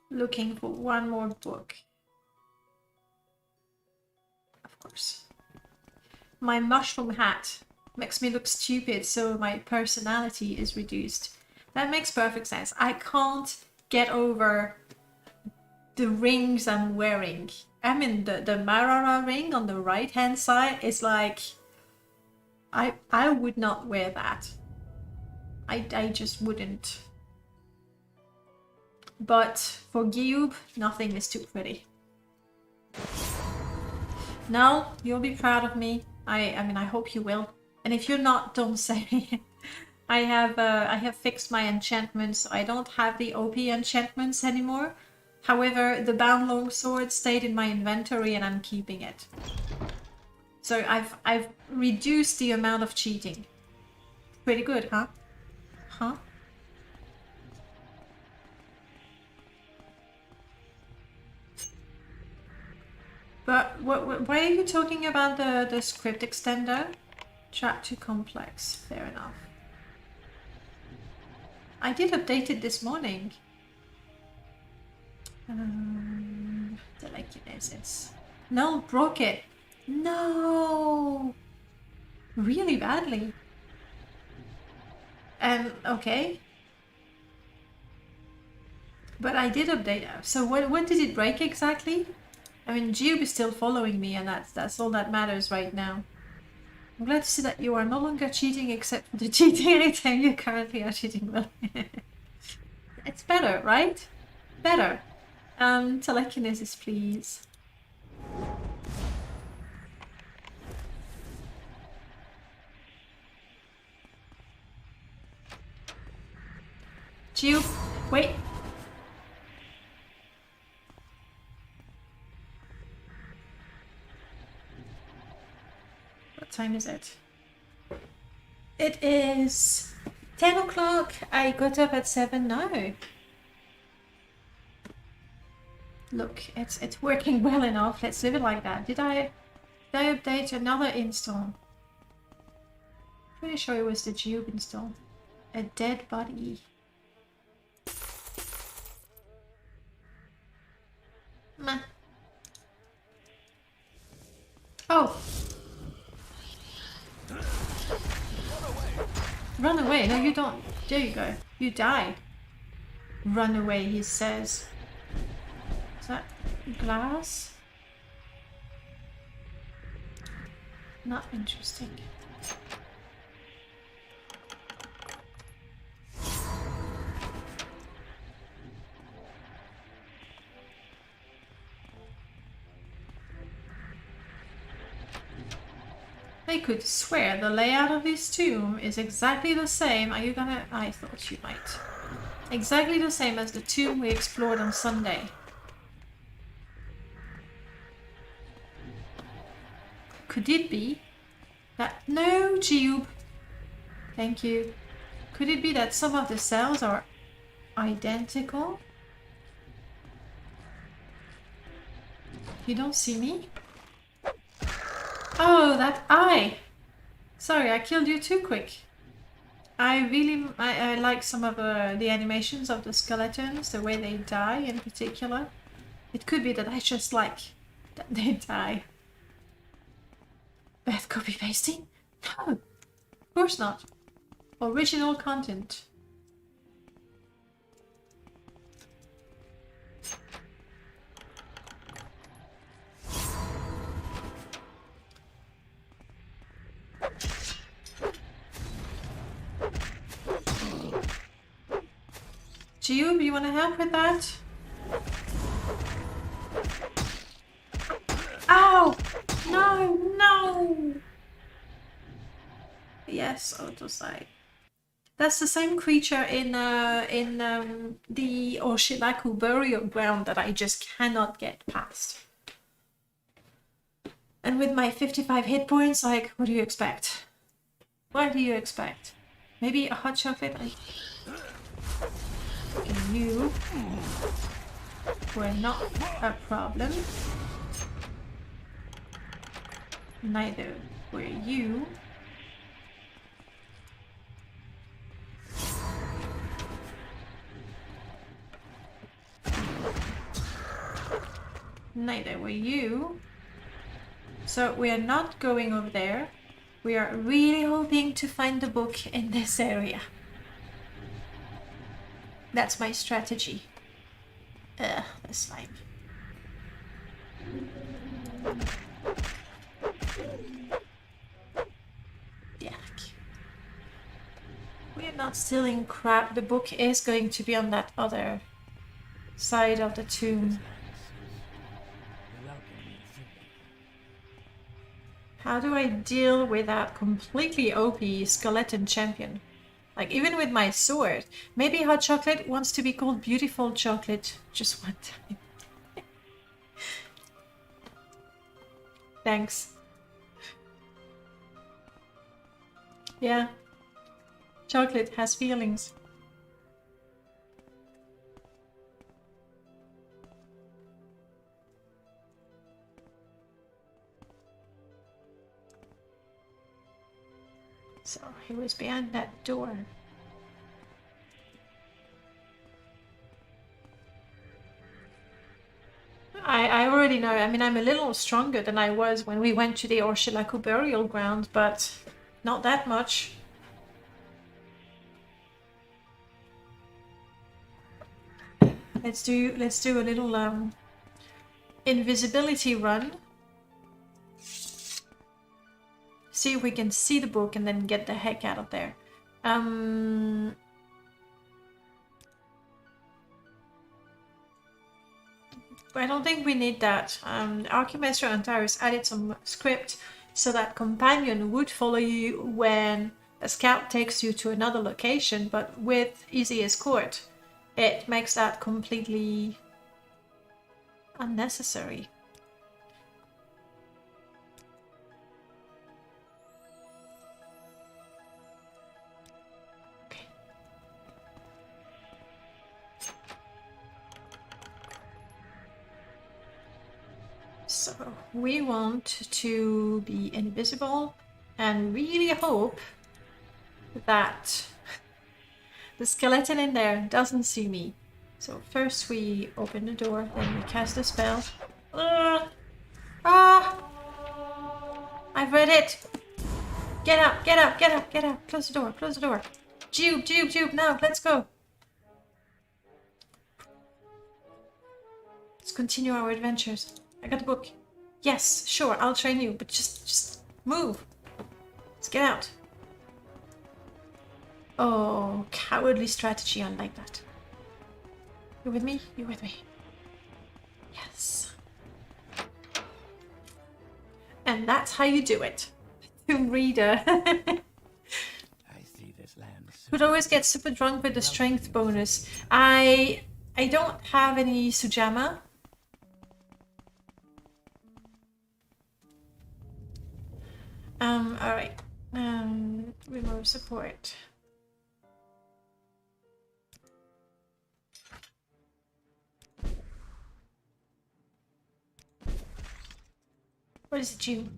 Looking for one more book. Of course. My mushroom hat makes me look stupid, so my personality is reduced. That makes perfect sense. I can't get over the rings I'm wearing. I mean, the Marara ring on the right hand side is like I would not wear that. I just wouldn't. But for Jiub, nothing is too pretty. No, you'll be proud of me. I mean, I hope you will. And if you're not, don't say. I have fixed my enchantments, so I don't have the OP enchantments anymore. However, the bound longsword stayed in my inventory and I'm keeping it. So I've reduced the amount of cheating. Pretty good, huh? Huh? But why are you talking about the script extender? Chat too complex. Fair enough. I did update it this morning. Telekinesis. No, broke it. No! Really badly. Okay. But I did update it. So what did it break exactly? I mean, Jiub is still following me, and that's all that matters right now. I'm glad to see that you are no longer cheating except for the cheating item you currently are cheating with. It's better, right? Better. Telekinesis, please. Jiub, wait. What time is it? It is 10 o'clock. I got up at 7 now. Look, it's working well enough. Let's leave it like that. Did I update another install? Pretty sure it was the Jiub install. A dead body. Meh. Oh. Run away. No, you don't. There you go. You die. Run away, he says. Is that glass? Not interesting. I could swear the layout of this tomb is exactly the same. Are you gonna... I thought you might. Exactly the same as the tomb we explored on Sunday. Could it be that... No, Jiub. Thank you. Could it be that some of the cells are identical? You don't see me? Oh, that eye! Sorry, I killed you too quick. I like some of the animations of the skeletons, the way they die in particular. It could be that I just like that they die. Beth copy pasting? No, of course not. Original content. Jiub, you want to help with that? Ow! No, no! Yes, Autosai. That's the same creature in the Oshilaku burial ground that I just cannot get past. And with my 55 hit points, like, what do you expect? What do you expect? Maybe a hot chocolate? You were not a problem. Neither were you. Neither were you. So we are not going over there. We are really hoping to find the book in this area. That's my strategy. The slime. Not stealing crap. The book is going to be on that other side of the tomb. They welcome you freely. How do I deal with that completely OP skeleton champion? Like, even with my sword. Maybe Hot Chocolate wants to be called Beautiful Chocolate just one time. Thanks. Yeah. Chocolate has feelings. So he was behind that door. I already know. I mean, I'm a little stronger than I was when we went to the Orshalaku burial ground, but not that much. Let's do a little invisibility run. See if we can see the book and then get the heck out of there. I don't think we need that. Archimaster Antares added some script so that companion would follow you when a scout takes you to another location, but with easy escort, it makes that completely unnecessary. So we want to be invisible and really hope that the skeleton in there doesn't see me. So first we open the door, then we cast the spell. I've read it! Get out, get out, get out, get out! Close the door, close the door! Jiub, Jiub, Jiub, now, let's go! Let's continue our adventures. I got the book. Yes, sure, I'll train you, but just move. Let's get out. Oh, cowardly strategy, I like that. You with me? You with me? Yes. And that's how you do it. Tomb Reader. I see this land. Would always get super drunk with the strength bonus. I don't have any Sujama. Alright. Remove support. What is it, Jiub?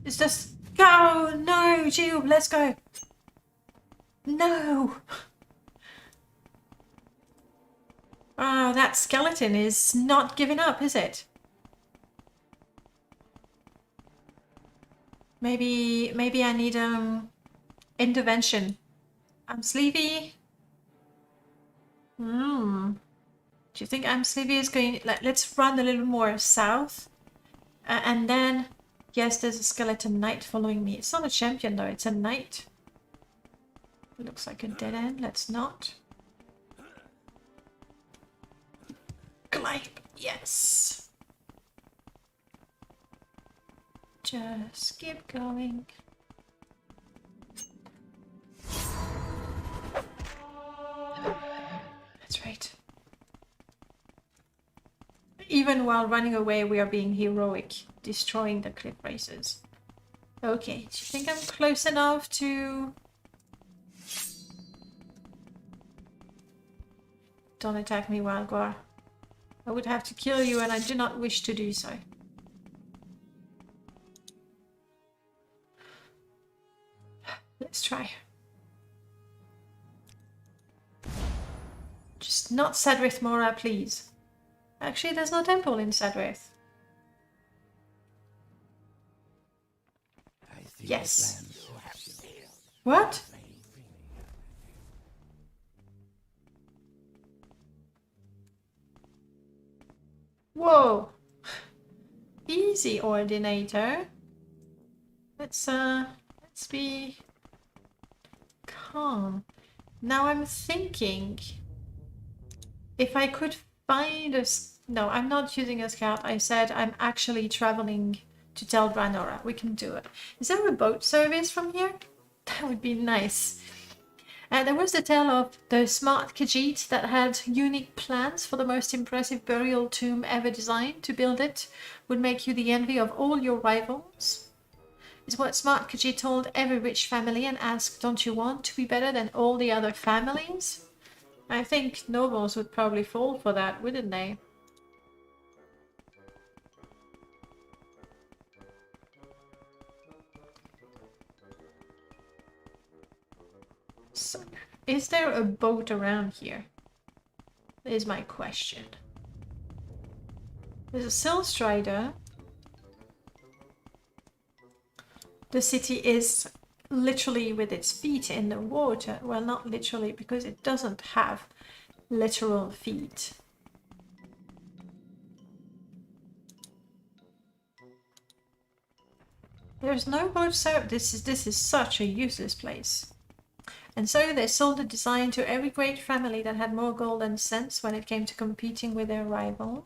It's just... Go! No, Jiub, let's go! No! Oh, that skeleton is not giving up, is it? Maybe I need intervention. Sleevy. Do you think Sleevy is going? Let's run a little more south, and then yes, there's a skeleton knight following me. It's not a champion though; it's a knight. It looks like a dead end. Let's not. Climb. Yes. Just keep going. That's right. Even while running away, we are being heroic, destroying the cliff races. Okay, do you think I'm close enough to... Don't attack me, Wildguar. I would have to kill you and I do not wish to do so. Let's try. Just not Sadrith Mora, please. Actually, there's no temple in Sadrith. Yes. What? Whoa. Easy, Ordinator. Let's be calm. Now I'm thinking if I could find a... No, I'm not using a scout. I said I'm actually traveling to Tel Branora. We can do it. Is there a boat service from here? That would be nice. There was the tale of the smart Khajiit that had unique plans for the most impressive burial tomb ever designed. To build it would make you the envy of all your rivals. Is what smart Khajiit told every rich family and asked, don't you want to be better than all the other families? I think nobles would probably fall for that, wouldn't they? So, is there a boat around here? Is my question. There's a Sill Strider. The city is literally with its feet in the water. Well, not literally, because it doesn't have literal feet. There's no boat service. This is such a useless place. And so they sold the design to every great family that had more gold than sense when it came to competing with their rival.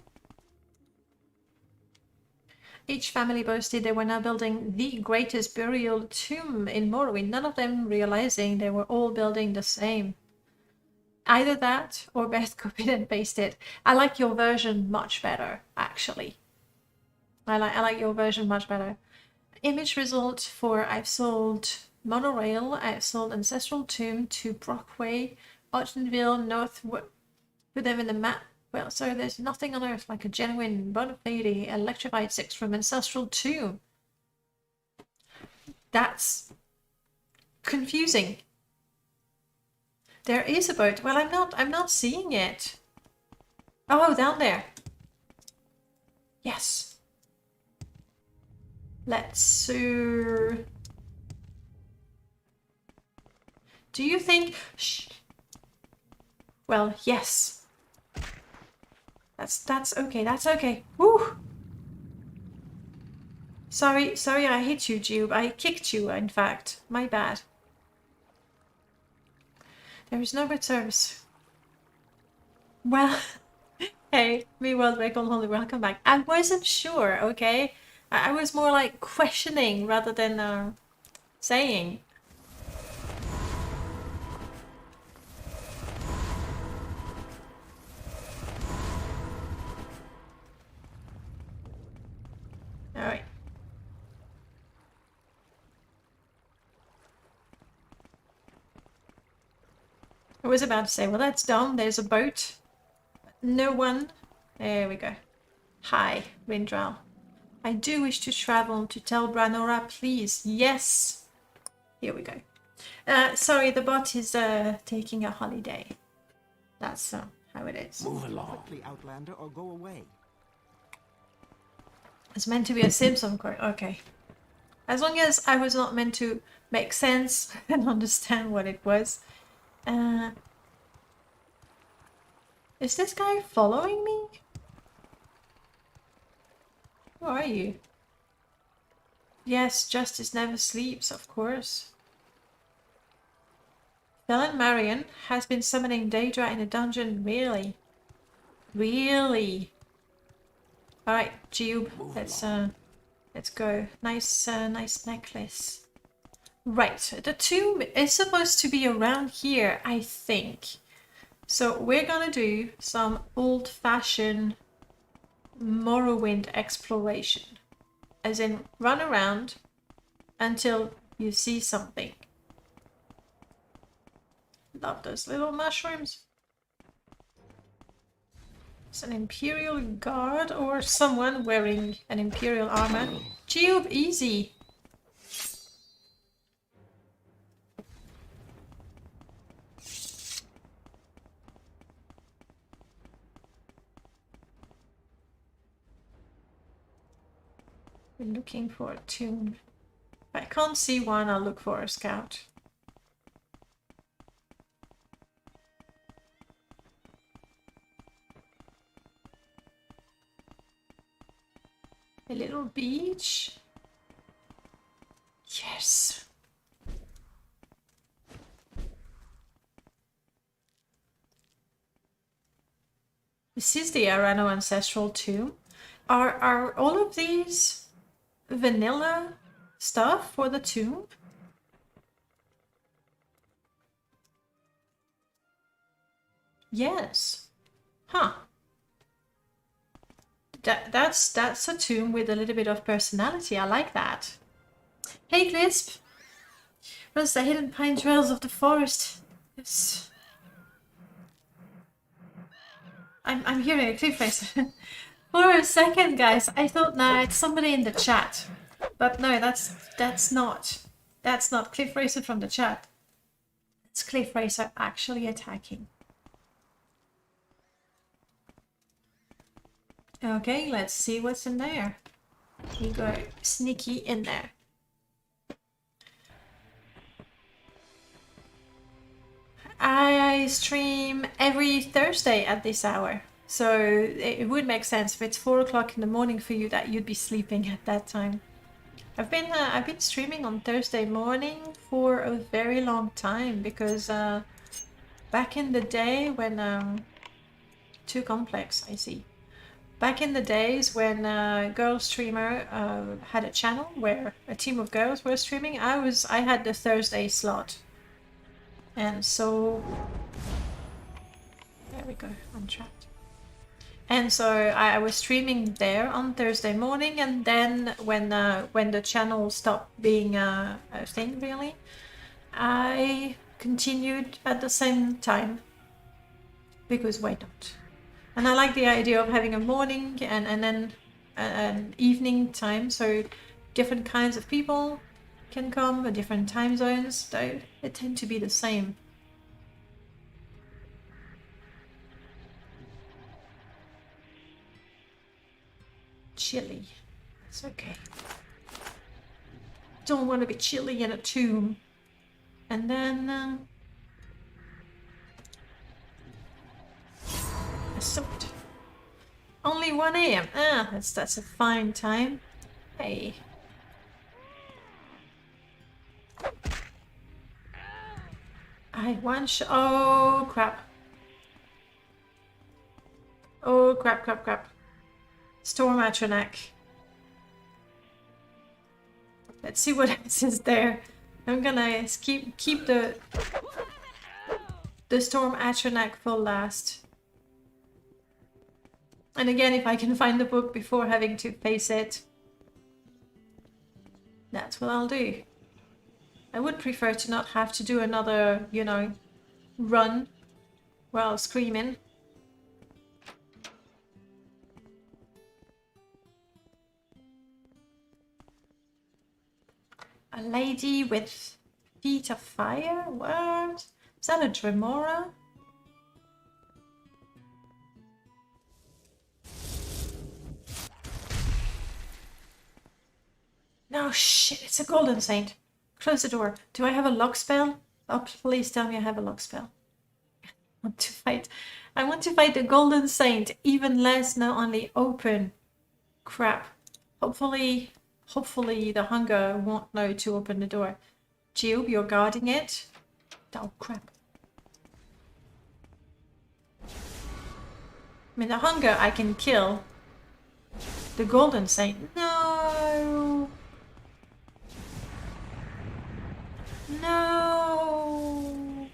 Each family boasted they were now building the greatest burial tomb in Morrowind, none of them realizing they were all building the same. Either that or Beth copied and pasted. I like your version much better, actually. I like your version much better. Image result for I've sold Monorail, I've sold Ancestral Tomb to Brockway, Ogdenville, North, put them in the map. Well, so there's nothing on earth like a genuine, bona fide, electrified 6-room Ancestral Tomb. That's confusing. There is a boat. Well, I'm not seeing it. Oh, down there. Yes. Let's do you think... Shh. Well, yes. That's okay, that's okay. Woo! Sorry, I hit you, Jiub. I kicked you, in fact. My bad. There is no boat service. Well, hey, me world record holder, welcome back. I wasn't sure, okay? I was more like questioning rather than saying. Alright. I was about to say, well, that's dumb. There's a boat. No one. There we go. Hi, Rindral. I do wish to travel to Tel Branora, please. Yes. Here we go. Sorry, the bot is taking a holiday. That's how it is. Move along. Quickly, Outlander, or go away. It's meant to be a Simpson quote. Okay. As long as I was not meant to make sense and understand what it was. Is this guy following me? Who are you? Yes, justice never sleeps, of course. Felon Marion has been summoning Daedra in a dungeon. Really? Really? Alright, Jiub, let's go. Nice necklace. Right, the tomb is supposed to be around here, I think. So we're gonna do some old-fashioned Morrowind exploration. As in, run around until you see something. Love those little mushrooms. It's an Imperial guard or someone wearing an Imperial armor. Jiub, easy. We're looking for a tomb. If I can't see one, I'll look for a scout. A little beach. Yes. This is the Arano Ancestral Tomb. Are all of these vanilla stuff for the tomb? Yes. Huh. That's a tomb with a little bit of personality. I like that. Hey, Crisp. Runs the hidden pine trails of the forest. Yes. I'm hearing a cliff face. For a second, guys, I thought, nah, it's somebody in the chat. But no, that's not Cliff Racer from the chat. It's Cliff Racer actually attacking. Okay, let's see what's in there. We go sneaky in there. I stream every Thursday at this hour. So it would make sense if it's 4 o'clock in the morning for you that you'd be sleeping at that time. I've been streaming on Thursday morning for a very long time because back in the day when too complex, I see. Back in the days when a girl streamer had a channel where a team of girls were streaming, I had the Thursday slot. And so there we go, untrapped. And so I was streaming there on Thursday morning, and then when the channel stopped being a thing really, I continued at the same time because why not? And I like the idea of having a morning and then an evening time, so different kinds of people can come at different time zones, though they tend to be the same. Chilly. It's okay. Don't want to be chilly in a tomb. And then a sword. Only 1 AM. Ah, that's a fine time. Hey. Oh crap. Oh crap. Storm Atronak. Let's see what else is there. I'm gonna keep the Storm Atronak for last. And again, if I can find the book before having to face it, that's what I'll do. I would prefer to not have to do another, you know, run while screaming. A lady with feet of fire? What? Is that a Dremora? No, shit, it's a Golden Saint. Close the door. Do I have a lock spell? Oh, please tell me I have a lock spell. I want to fight the Golden Saint, even less, not only open. Crap. Hopefully the hunger won't know to open the door. Jiub, you're guarding it? Oh, crap. I mean, the hunger I can kill. The Golden Saint. No! No!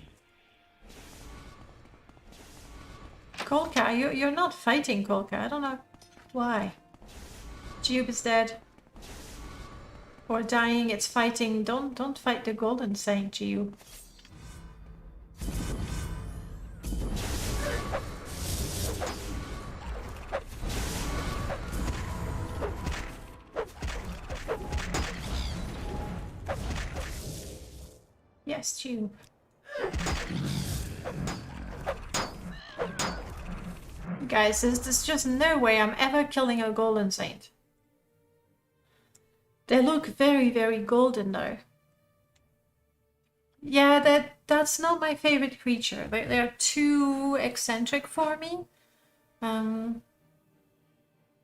Kolka, you're not fighting Kolka. I don't know why. Jiub is dead. Or dying, it's fighting. Don't fight the Golden Saint, Jiub. Yes, Jiub. Guys, there's just no way I'm ever killing a Golden Saint. They look very, very golden though. Yeah, that's not my favorite creature. They're too eccentric for me.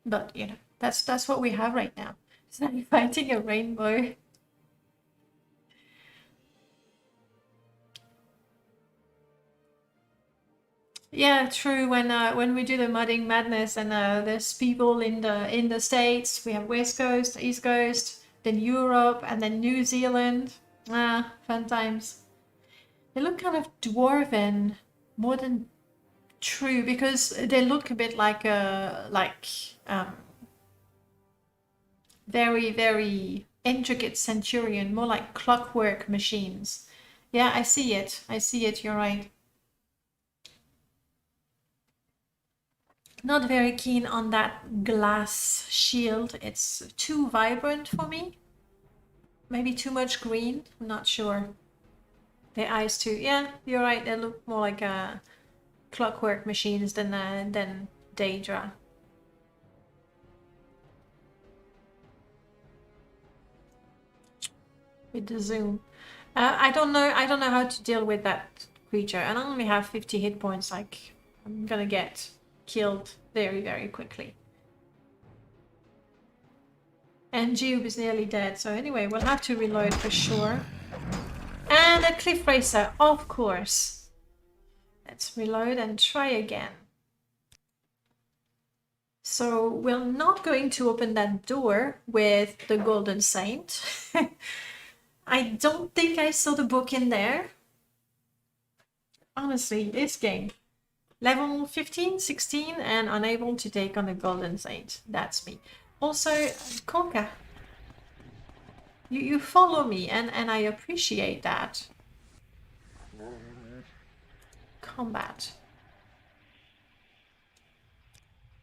But you know, that's what we have right now. Is that fighting a rainbow? Yeah, true. When we do the mudding madness and there's people in the States, we have West Coast, East Coast, then Europe, and then New Zealand. Ah, fun times. They look kind of dwarven more than true because they look a bit like very very intricate centurion, more like clockwork machines. Yeah, I see it. I see it. You're right. Not very keen on that glass shield. It's too vibrant for me. Maybe too much green. I'm not sure. The eyes too. Yeah, you're right. They look more like clockwork machines than Daedra. With the zoom, I don't know. I don't know how to deal with that creature, and I only have 50 hit points. Like, I'm gonna get killed very, very quickly. And Jiub is nearly dead, so anyway, we'll have to reload for sure. And a cliff racer, of course. Let's reload and try again. So we're not going to open that door with the Golden Saint. I don't think I saw the book in there. Honestly, this game. Level 15, 16, and unable to take on the Golden Saint. That's me. Also, Konka, you follow me, and I appreciate that. Combat.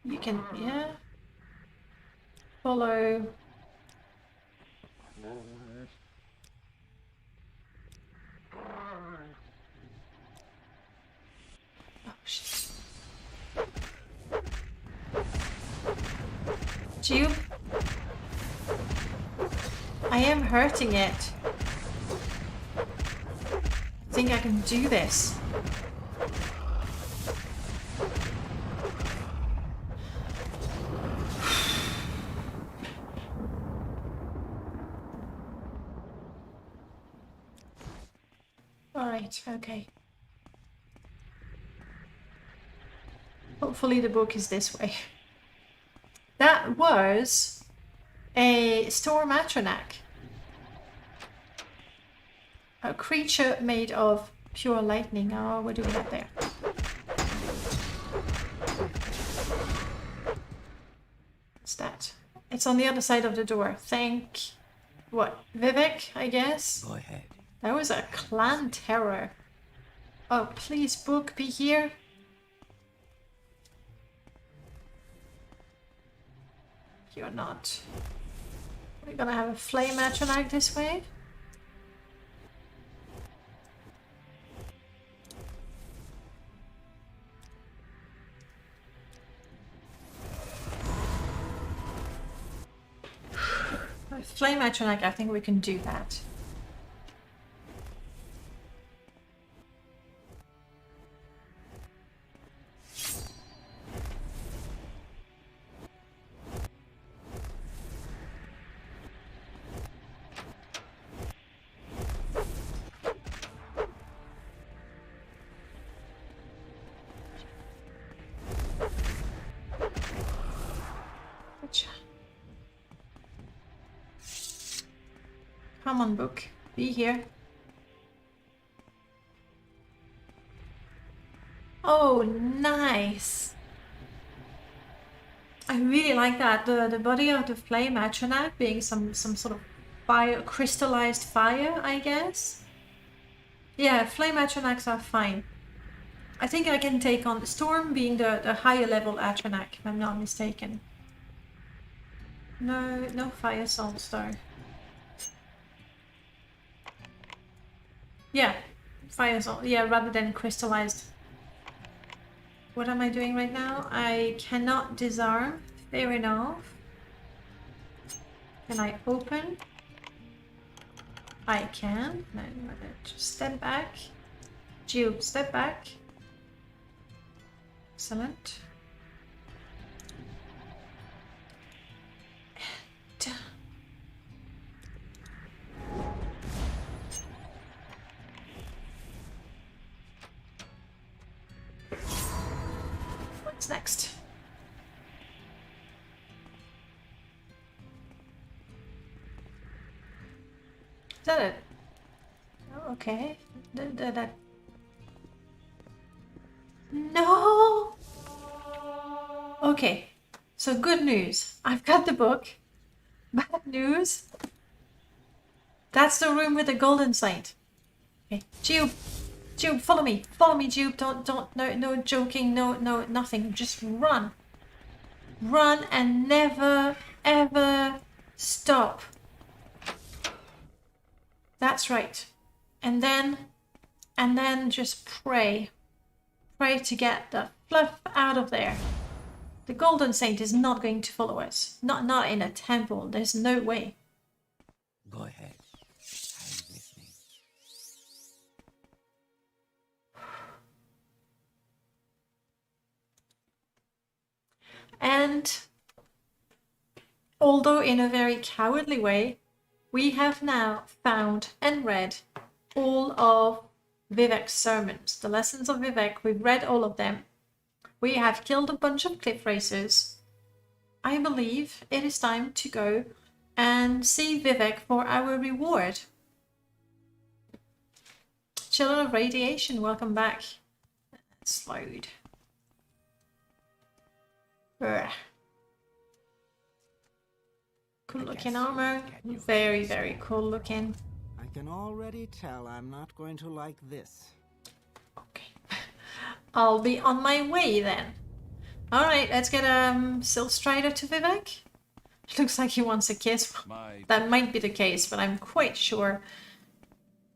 You can, yeah. Follow. Oh, shit. Jiub, I am hurting it. I think I can do this. Alright, okay. Hopefully the book is this way. That was a Storm Atronach. A creature made of pure lightning. Oh, what do we have there? What's that? It's on the other side of the door. Thank... what? Vivek, I guess? Go ahead. That was a clan terror. Oh, please, book, be here. You're not. We're gonna have a flame atronach this way. With flame atronach, I think we can do that. Come on, book. Be here. Oh, nice. I really like that. The body of the flame atronach being some sort of fire, crystallized fire, I guess. Yeah, flame atronachs are fine. I think I can take on the storm being the higher level atronach, if I'm not mistaken. No fire salts though. Yeah, fire salt. Yeah, rather than crystallized. What am I doing right now? I cannot disarm. Fair enough. Can I open? I can. No, just step back. Jiub, step back. Excellent. What's next? Is that it? Oh, okay. That. No! Okay. So good news. I've got the book. Bad news. That's the room with the golden saint. Okay. Jiub. Jiub, follow me. Follow me, Jiub. No joking. No, nothing. Just run. Run and never, ever stop. That's right. And then just pray. Pray to get the fluff out of there. The golden saint is not going to follow us. Not in a temple. There's no way. Go ahead. I'm listening. And although in a very cowardly way, we have now found and read all of Vivek's sermons, the lessons of Vivek. We've read all of them. We have killed a bunch of cliff racers. I believe it is time to go and see Vivek for our reward. Children of Radiation, welcome back. Slowed. Ugh. Cool looking armor. Very, very cool looking. I can already tell I'm not going to like this. Okay. I'll be on my way then. Alright, let's get Silk Strider to Vivek. Looks like he wants a kiss. That might be the case, but I'm quite sure.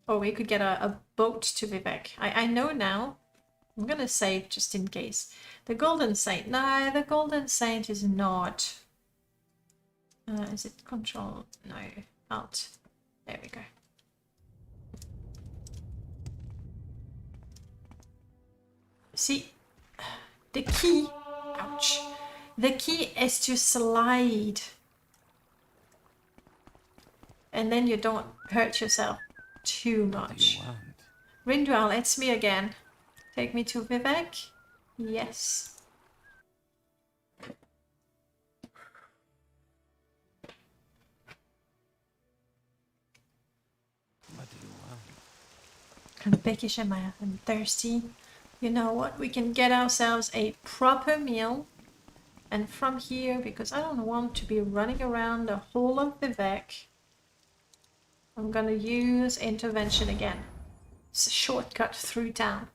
Oh, we could get a boat to Vivek. I know now. I'm gonna save just in case. The Golden Saint. No, the Golden Saint is not. Is it control? No. Alt. There we go. See, the key, ouch, the key is to slide. And then you don't hurt yourself too much. What do you want? Rindual, it's me again. Take me to Vivek? Yes. What do you want? I'm peckish and I'm thirsty. You know what? We can get ourselves a proper meal. And from here, because I don't want to be running around the whole of Vivek, I'm gonna use intervention again. It's a shortcut through town.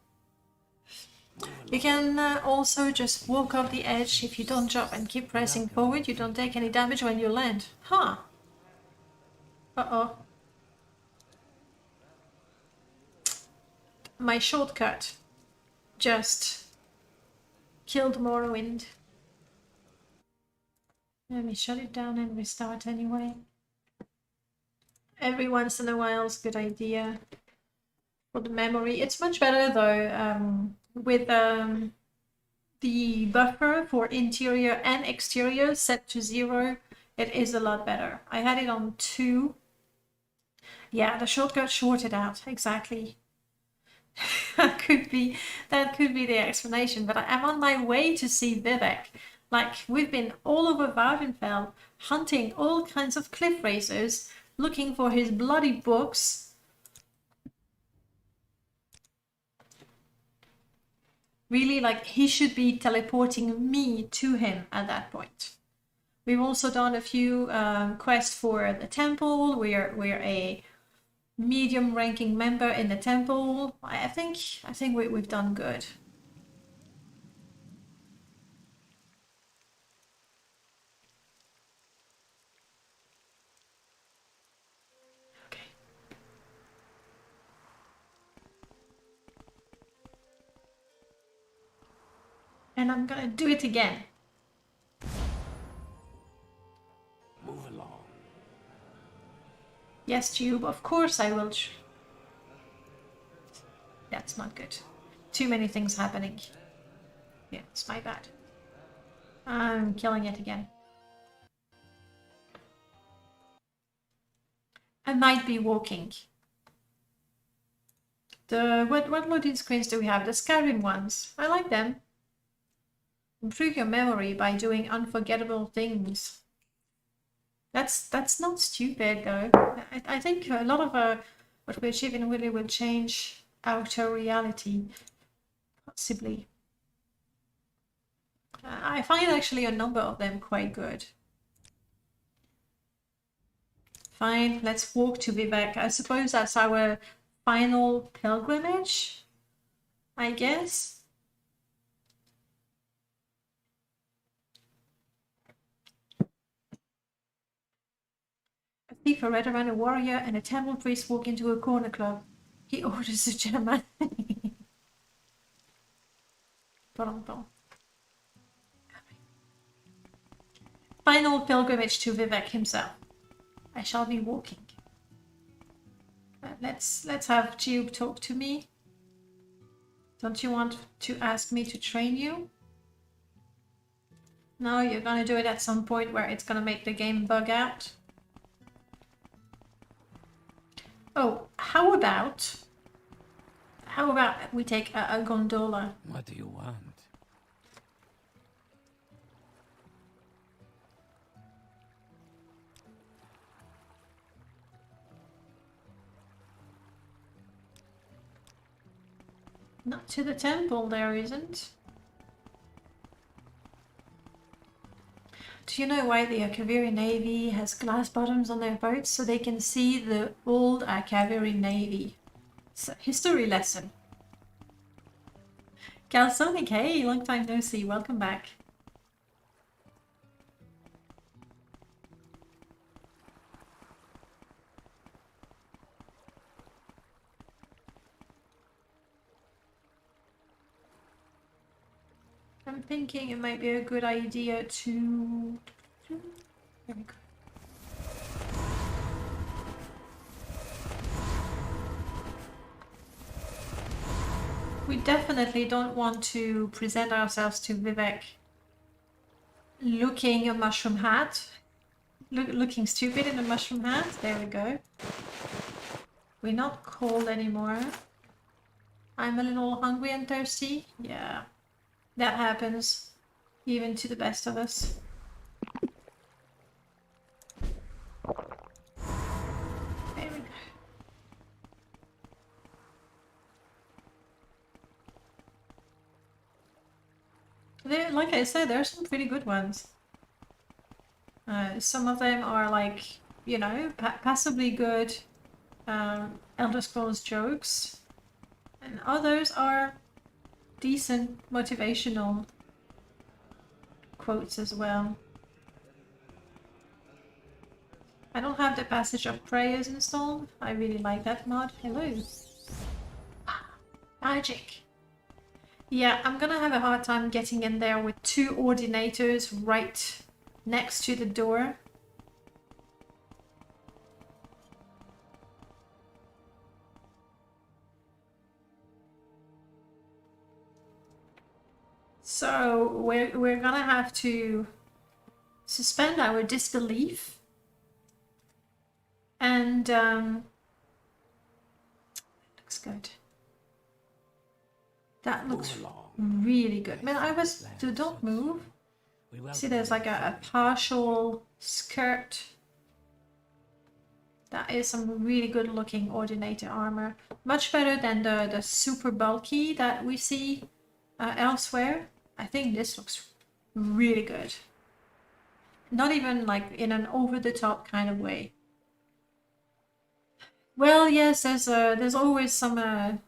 You can also just walk off the edge. If you don't jump and keep pressing forward, you don't take any damage when you land. Huh. Uh-oh. My shortcut just killed Morrowind. Let me shut it down and restart anyway. Every once in a while is a good idea for the memory. It's much better though with the buffer for interior and exterior set to 0. It is a lot better. I had it on 2. Yeah, the shortcut shorted out, exactly. that could be the explanation, but I'm on my way to see Vivek. Like, we've been all over Vardenfell hunting all kinds of cliff racers, looking for his bloody books. Really, like, he should be teleporting me to him at that point. We've also done a few quests for the temple. We're a medium ranking member in the temple. I think we've done good. Okay. And I'm gonna do it again. Move along. Yes, Jiub, of course I will. That's not good. Too many things happening. Yeah, it's my bad. I'm killing it again. I might be walking. What loading screens do we have? The Skyrim ones. I like them. Improve your memory by doing unforgettable things. That's not stupid though. I think a lot of what we achieve in Willy will change outer reality, possibly. I find actually a number of them quite good. Fine, let's walk to Vivek. I suppose that's our final pilgrimage, I guess. A thief, a veteran, a warrior, and a temple priest walk into a corner club. He orders a German. Final pilgrimage to Vivek himself. I shall be walking. Let's have Jiub talk to me. Don't you want to ask me to train you? No, you're gonna do it at some point where it's gonna make the game bug out. Oh, how about we take a gondola? What do you want? Not to the temple, there isn't. Do you know why the Kaviri Navy has glass bottoms on their boats? So they can see the old Kaviri Navy. It's a history lesson. Calsonic, hey, long time no see, welcome back. I'm thinking it might be a good idea to... There we go. We definitely don't want to present ourselves to Vivek looking a mushroom hat. Looking stupid in a mushroom hat. There we go. We're not cold anymore. I'm a little hungry and thirsty. Yeah. That happens, even to the best of us. There we go. Like I said, there are some pretty good ones. Some of them are like, you know, passably good Elder Scrolls jokes. And others are decent motivational quotes as well. I don't have the Passage of Prayers installed. I really like that mod. Hello. Magic. Yeah, I'm gonna have a hard time getting in there with two ordinators right next to the door. So we're gonna have to suspend our disbelief and looks good. That looks really good. Man, I was don't move. See, there's like a partial skirt. That is some really good looking ordinator armor. Much better than the super bulky that we see elsewhere. I think this looks really good. Not even like in an over-the-top kind of way. Well, yes, there's always some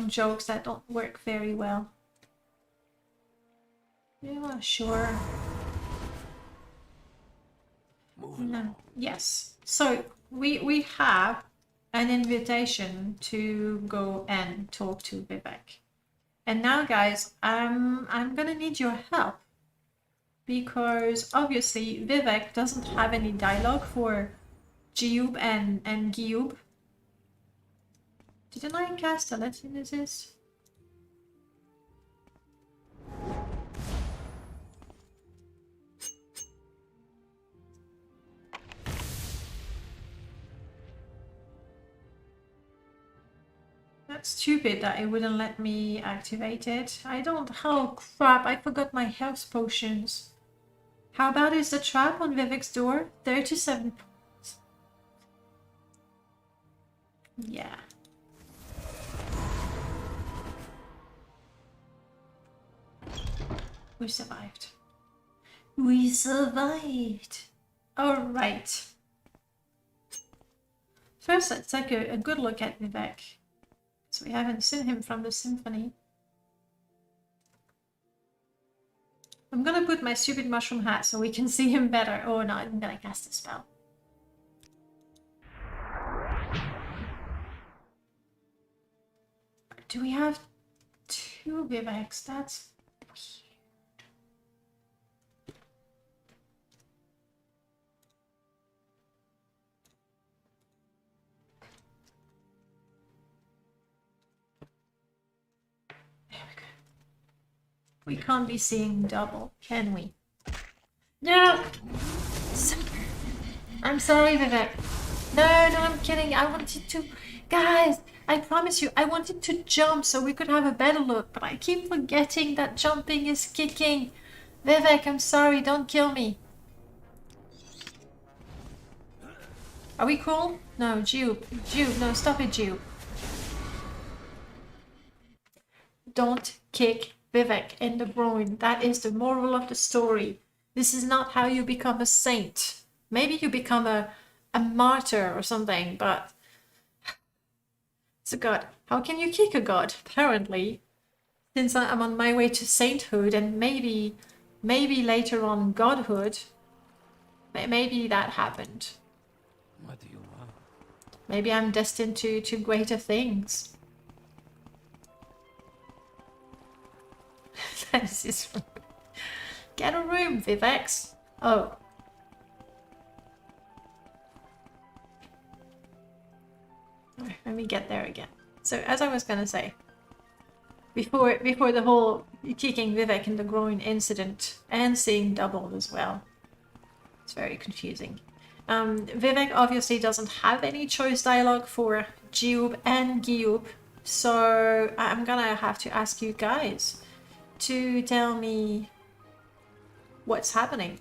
jokes that don't work very well. Yeah, sure. No. Yes. So we have an invitation to go and talk to Vivek. And now, guys, I'm gonna need your help because obviously Vivek doesn't have any dialogue for Jiub and Jiub. Didn't I cast a lesson? Is this? stupid that it wouldn't let me activate it. I don't... Oh crap, I forgot my health potions. How bad is the trap on Vivek's door? 37 points. Yeah. We survived. We survived! Alright. First, let's take a good look at Vivek. So we haven't seen him from the symphony. I'm gonna put my stupid mushroom hat so we can see him better. Oh no, I'm gonna cast a spell. Do we have 2 Viveks? That's weird. There we go. We can't be seeing double, can we? No! I'm sorry, Vivek. No, I'm kidding. I wanted to... Guys, I promise you, I wanted to jump so we could have a better look, but I keep forgetting that jumping is kicking. Vivek, I'm sorry. Don't kill me. Are we cool? No, Jiub. Jiub, no, stop it, Jiub. Don't kick Vivek in the groin. That is the moral of the story. This is not how you become a saint. Maybe you become a martyr or something, but it's a god. How can you kick a god? Apparently, since I'm on my way to sainthood and maybe later on godhood, maybe that happened. What do you want? Maybe I'm destined to greater things. This is rude. Get a room, Vivex. Oh. Let me get there again. So as I was gonna say, before the whole kicking Vivek in the groin incident and seeing double as well, it's very confusing. Vivek obviously doesn't have any choice dialogue for Jiub and Jiub, so I'm gonna have to ask you guys to tell me what's happening.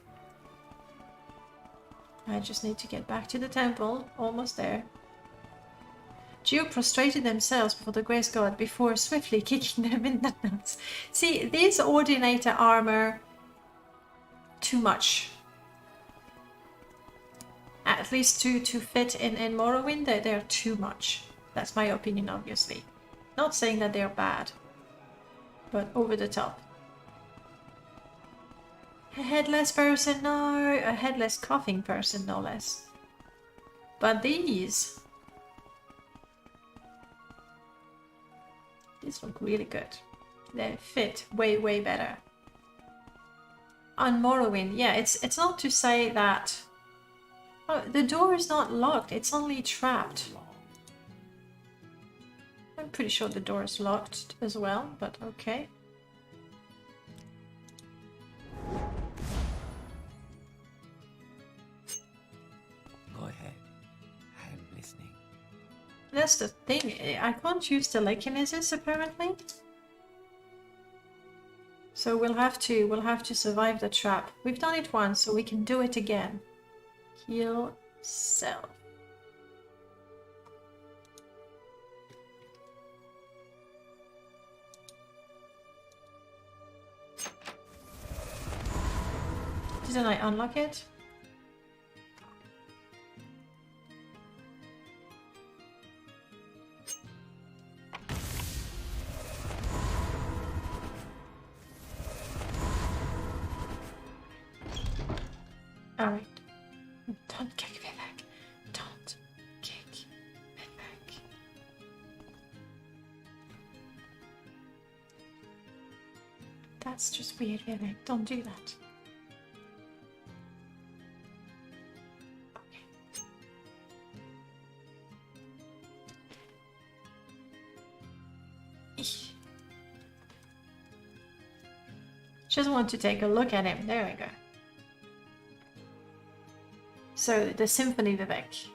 I just need to get back to the temple. Almost there. Jiub prostrated themselves before the grace god before swiftly kicking them in the nuts. See, these Ordinator armor, too much. At least to fit in Morrowind, they're too much. That's my opinion, obviously. Not saying that they're bad, but over the top. A headless person, no. A headless coughing person, no less. But these look really good. They fit way better. On Morrowind, yeah, it's not to say that... Oh, the door is not locked, it's only trapped. I'm pretty sure the door is locked as well, but okay. Go ahead. I'm listening. That's the thing, I can't use telekinesis apparently. So we'll have to survive the trap. We've done it once, so we can do it again. Heal self. Didn't I unlock it? Alright. Don't kick Vivek. Don't kick Vivek. That's just weird, Vivek. Don't do that. Okay. Eesh. Just want to take a look at him. There we go. So, the Symphony Vivek.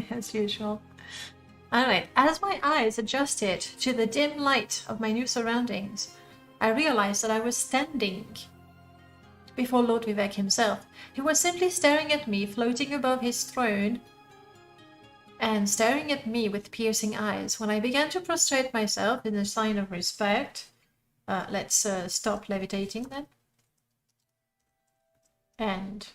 As usual. Alright, as my eyes adjusted to the dim light of my new surroundings, I realized that I was standing before Lord Vivek himself. He was simply staring at me, floating above his throne, and staring at me with piercing eyes. When I began to prostrate myself in a sign of respect, let's stop levitating then. And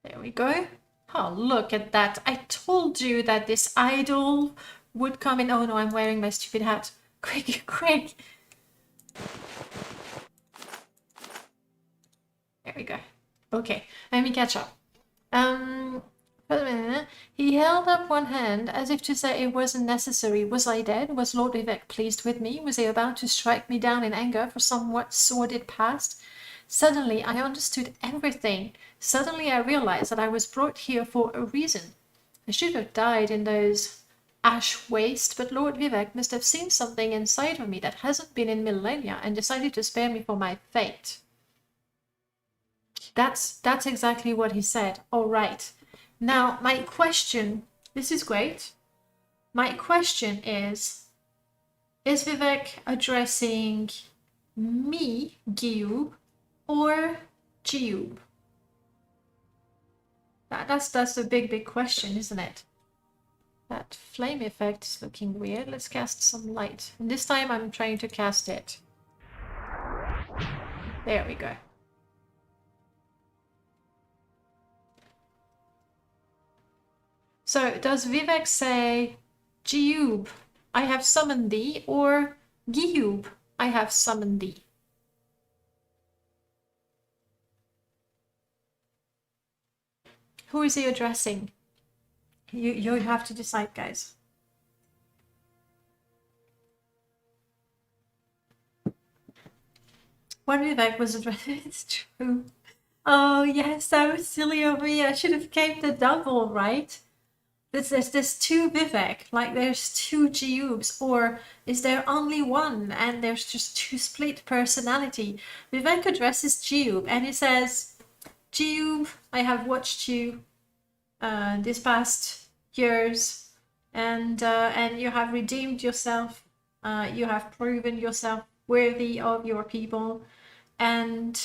there we go. Oh, look at that. I told you that this idol would come in. Oh no, I'm wearing my stupid hat. Quick, quick. There we go. Okay, let me catch up. He held up one hand as if to say it wasn't necessary. Was I dead? Was Lord Vivek pleased with me? Was he about to strike me down in anger for somewhat sordid past? Suddenly, I understood everything. Suddenly, I realized that I was brought here for a reason. I should have died in those ash wastes, but Lord Vivek must have seen something inside of me that hasn't been in millennia and decided to spare me for my fate. That's exactly what he said. All right. Now, my question, this is great. My question is Vivek addressing me, Jiub, or Jiub? That's the big question, isn't it? That flame effect is looking weird. Let's cast some light. And this time I'm trying to cast it. There we go. So does Vivek say, Jiub, I have summoned thee, or Jiub, I have summoned thee? Who is he addressing? You have to decide, guys. When Vivek was addressing, it's true. Oh yes, that was silly of me. I should have kept the double, right? There's two Vivek, like there's two Jiubs, or is there only one and there's just two split personality? Vivek addresses Jiub and he says, Jiub, I have watched you this past years, and you have redeemed yourself. You have proven yourself worthy of your people, and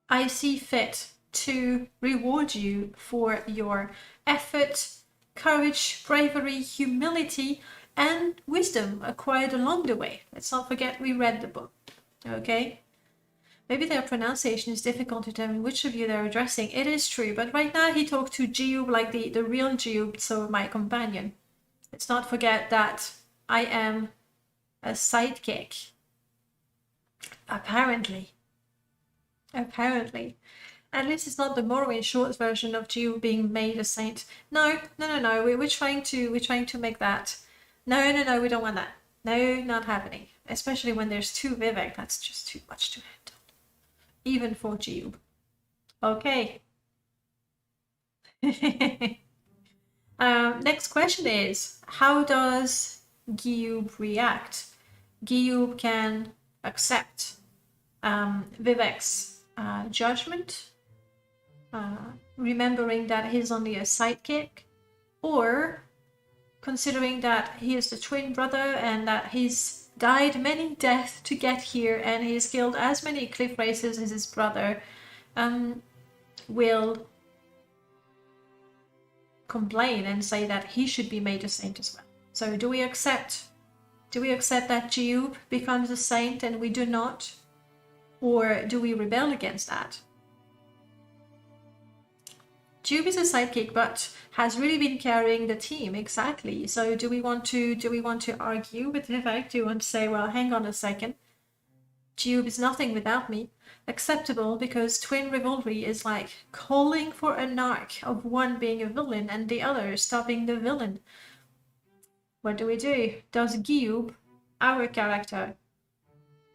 I see fit to reward you for your effort, courage, bravery, humility, and wisdom acquired along the way. Let's not forget we read the book, okay? Maybe their pronunciation is difficult to determine which of you they're addressing. It is true, but right now he talked to Jiub, like the real Jiub, so my companion. Let's not forget that I am a sidekick. Apparently. At least it's not the Morrowind short version of Jiub being made a saint. No. We're trying to make that. No, we don't want that. No, not happening. Especially when there's two Vivek, that's just too much to handle. Even for Jiub. Okay. Next question is, how does Jiub react? Jiub can accept Vivek's judgment, remembering that he's only a sidekick, or considering that he is the twin brother and that he's died many deaths to get here and he's killed as many cliff racers as his brother, will complain and say that he should be made a saint as well. So do we accept that Jiub becomes a saint and we do not? Or do we rebel against that? Jiub is a sidekick, but has really been carrying the team, exactly. So do we want to argue with Vivek? Do you want to say, well, hang on a second, Jiub is nothing without me? Acceptable, because twin rivalry is like calling for an arc of one being a villain and the other stopping the villain. What do? Does Jiub, our character,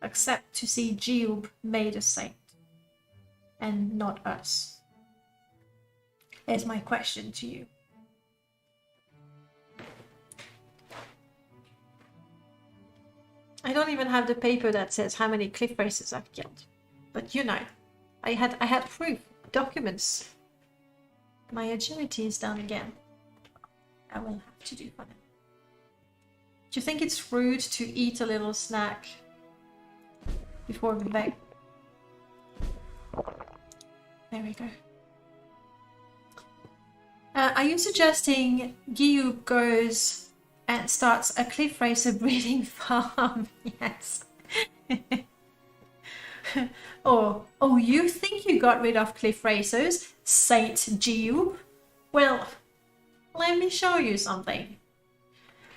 accept to see Jiub made a saint and not us? Is my question to you. I don't even have the paper that says how many cliff racers I've killed. But you know, I had proof, documents. My agility is down again. I will have to do for now. Do you think it's rude to eat a little snack before we back? There we go. Are you suggesting Jiub goes and starts a cliff racer breeding farm? Yes. Oh, you think you got rid of cliff racers, Saint Jiub? Well, let me show you something.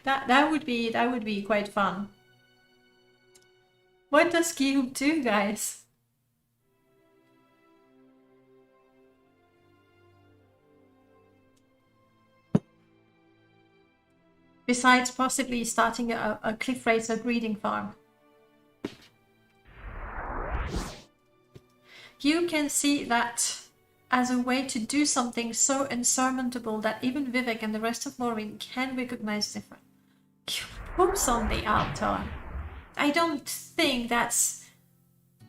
That would be quite fun. What does Jiub do, guys? Besides possibly starting a cliff racer breeding farm. You can see that as a way to do something so insurmountable that even Vivek and the rest of Maureen can recognize different. Whoops on the altar. I don't think that's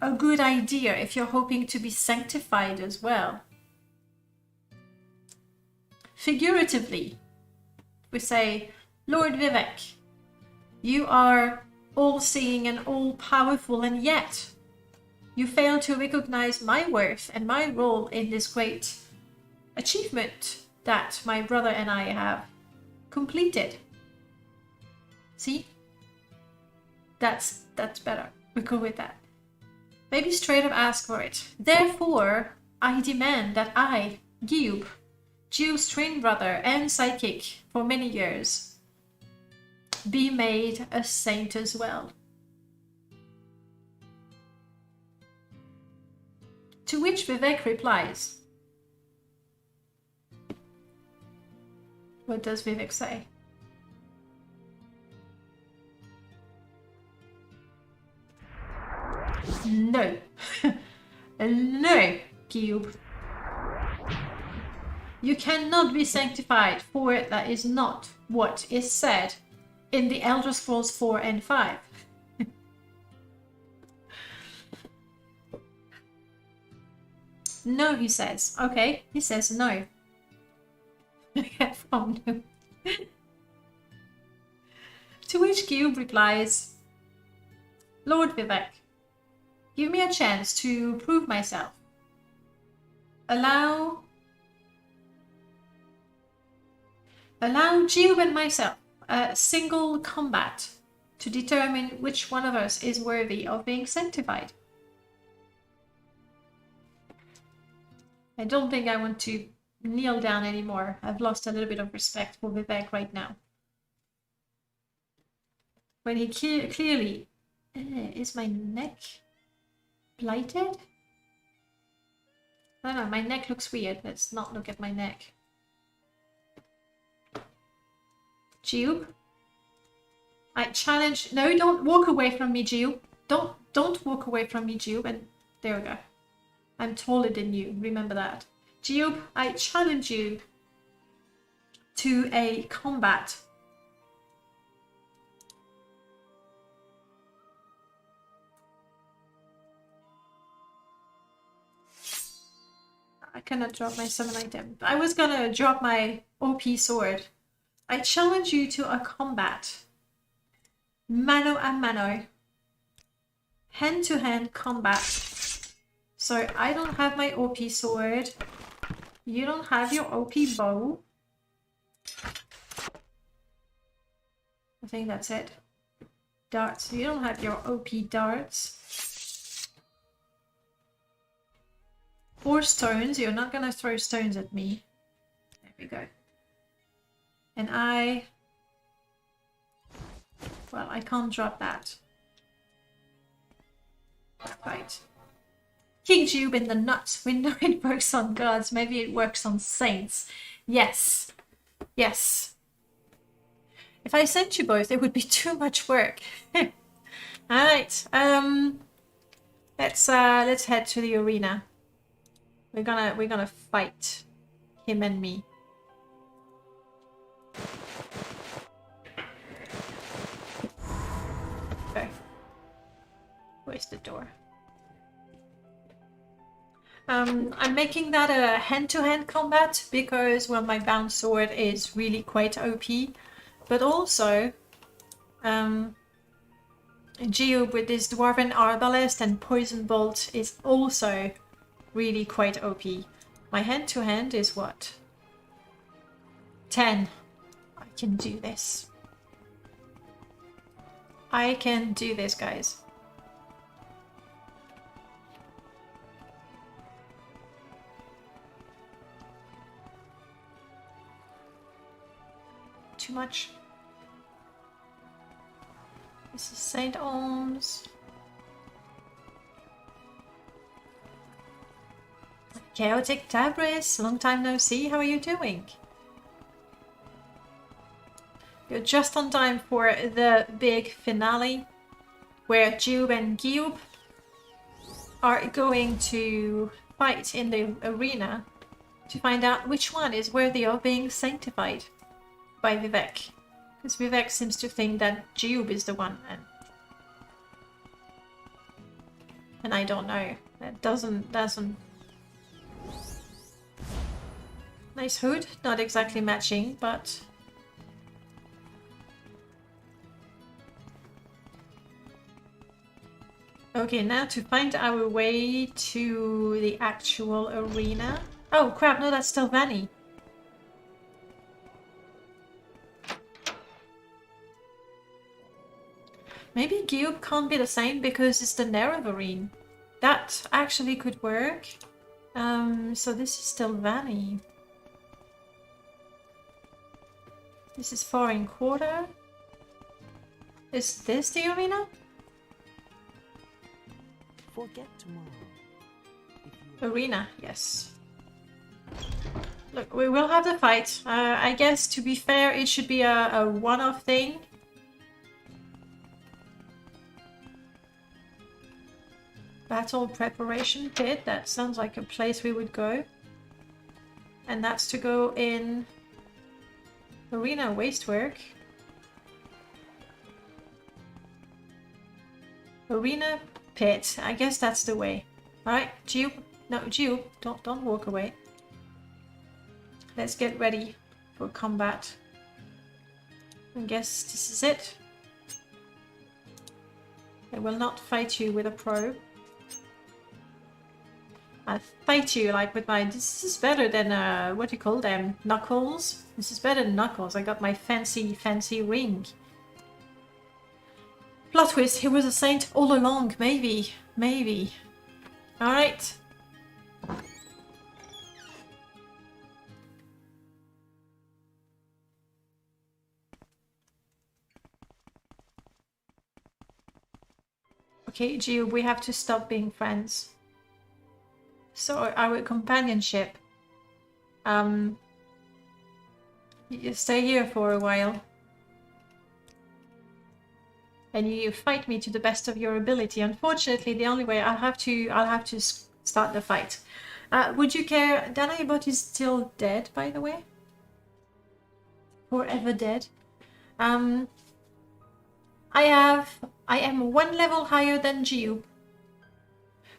a good idea if you're hoping to be sanctified as well. Figuratively, we say, Lord Vivek, you are all-seeing and all-powerful, and yet you fail to recognize my worth and my role in this great achievement that my brother and I have completed. See? That's better. We go with that. Maybe straight up ask for it. Therefore, I demand that I, Jiub, Jiub's twin brother and sidekick for many years, be made a saint as well. To which Vivek replies. What does Vivek say? No. No, Jiub. You cannot be sanctified, for that is not what is said in the Elder Scrolls 4 and 5. No, he says. Okay, he says no. From no. To which Jiub replies, Lord Vivek, give me a chance to prove myself. Allow Jiub and myself a single combat to determine which one of us is worthy of being sanctified. I don't think I want to kneel down anymore. I've lost a little bit of respect for Vivek right now. When he clearly... is my neck blighted? I don't know, my neck looks weird. Let's not look at my neck. Jiub? I challenge... No, don't walk away from me, Jiub. Don't walk away from me, Jiub. And there we go. I'm taller than you, remember that. Jiub, I challenge you to a combat. I cannot drop my summon item. I was gonna drop my OP sword. I challenge you to a combat. Mano a mano. Hand-to-hand combat. So I don't have my OP sword. You don't have your OP bow. I think that's it. Darts. You don't have your OP darts. Or stones. You're not gonna throw stones at me. There we go. And well, I can't drop that. Right. King Jiub in the nuts. We know it works on gods. Maybe it works on saints. Yes. Yes. If I sent you both, it would be too much work. Alright. Let's head to the arena. We're gonna fight him and me. Okay. Where's the door? I'm making that a hand-to-hand combat because, well, my bound sword is really quite OP. But also, Jiub with his Dwarven Arbalest and Poison Bolt is also really quite OP. My hand-to-hand is what? 10. I can do this. I can do this, guys. Too much. This is Saint Alms. Chaotic Tabris, long time no see. How are you doing? You're just on time for the big finale, where Jiub and Jiub are going to fight in the arena to find out which one is worthy of being sanctified by Vivek. Because Vivek seems to think that Jiub is the one, and I don't know. That doesn't. Nice hood, not exactly matching, but okay, now to find our way to the actual arena. Oh crap, no, that's still Vanny. Maybe Jiub can't be the same because it's the Nerevarine. That actually could work. So this is still Vanny. This is 4 1/4. Is this the arena? Forget tomorrow. Arena, yes. Look, we will have the fight. I guess, to be fair, it should be a one-off thing. Battle preparation pit, that sounds like a place we would go. And that's to go in arena wastework. Arena pit, I guess that's the way. Alright, Jiub. No, Jiub, don't walk away. Let's get ready for combat. I guess this is it. I will not fight you with a probe. I'll fight you like with my... This is better than, what do you call them? Knuckles? This is better than Knuckles. I got my fancy ring. Plot twist, he was a saint all along. Maybe. Maybe. Alright. Okay, Jiub, we have to stop being friends. So our companionship. You stay here for a while. And you fight me to the best of your ability. Unfortunately, the only way I'll have to start the fight. Would you care? Danayabot is still dead, by the way. Forever dead. I am 1 level higher than Jiub.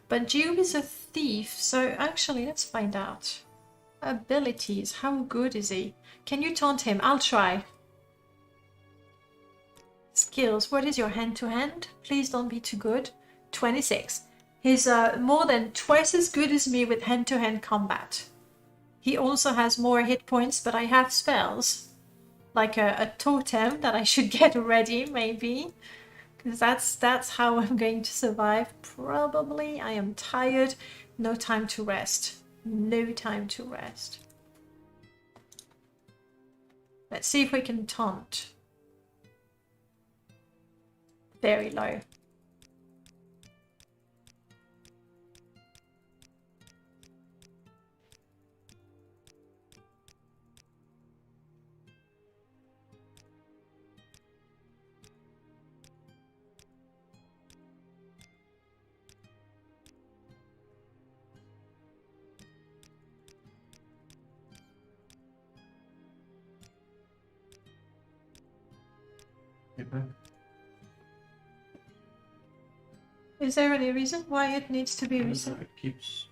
But Jiub is a thief, so actually let's find out. Abilities, how good is he? Can you taunt him? I'll try. Skills, what is your hand-to-hand? Please don't be too good. 26. He's more than twice as good as me with hand-to-hand combat. He also has more hit points, but I have spells. Like a totem that I should get ready, maybe. Because that's how I'm going to survive, probably. I am tired. No time to rest. No time to rest. Let's see if we can taunt. Very low. Is there any reason why it needs to be reset? It keeps.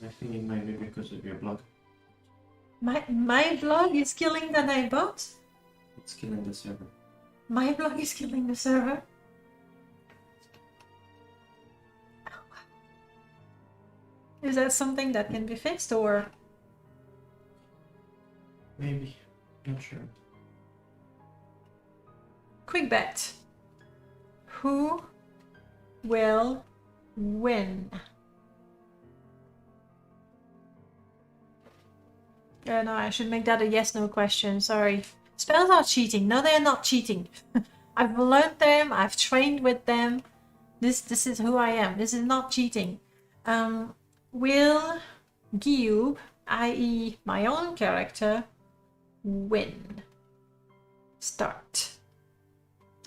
I think it might be because of your blog. My blog is killing the Nightbot? It's killing the server. My blog is killing the server? Oh, wow. Is that something that can be fixed or? Maybe. Not sure. Quick bet. Who will win? No, I should make that a yes/no question. Sorry. Spells are cheating. No, they're not cheating. I've learned them. I've trained with them. This is who I am. This is not cheating. Will Jiub, i.e. my own character, win? Start.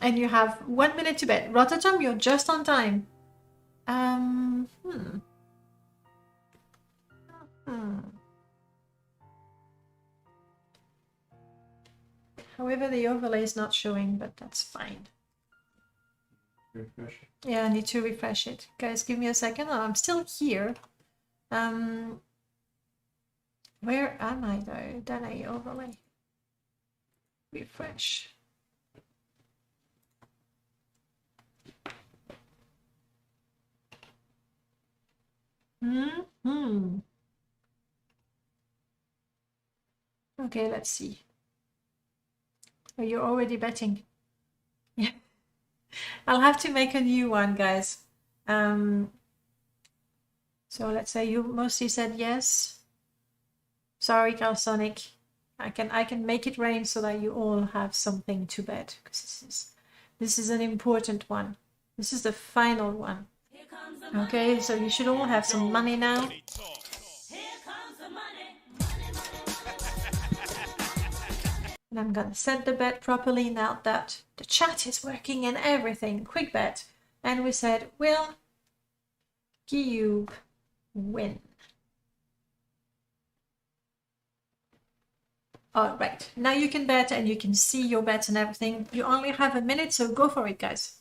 And you have 1 minute to bet. Rotterdam, you're just on time. However, the overlay is not showing, but that's fine. Refresh. Yeah, I need to refresh it. Guys, give me a second. Oh, I'm still here. Where am I though? Then I overlay. Refresh. Okay, let's see. Oh, you're already betting. Yeah. I'll have to make a new one, guys. So let's say you mostly said yes. Sorry, Calsonic. I can make it rain so that you all have something to bet, because this is an important one. This is the final one. Okay, so you should all have some money now. And I'm gonna set the bet properly now that the chat is working and everything. Quick bet. And we said, will Jiub win? All right, now you can bet and you can see your bets and everything. You only have a minute, so go for it, guys.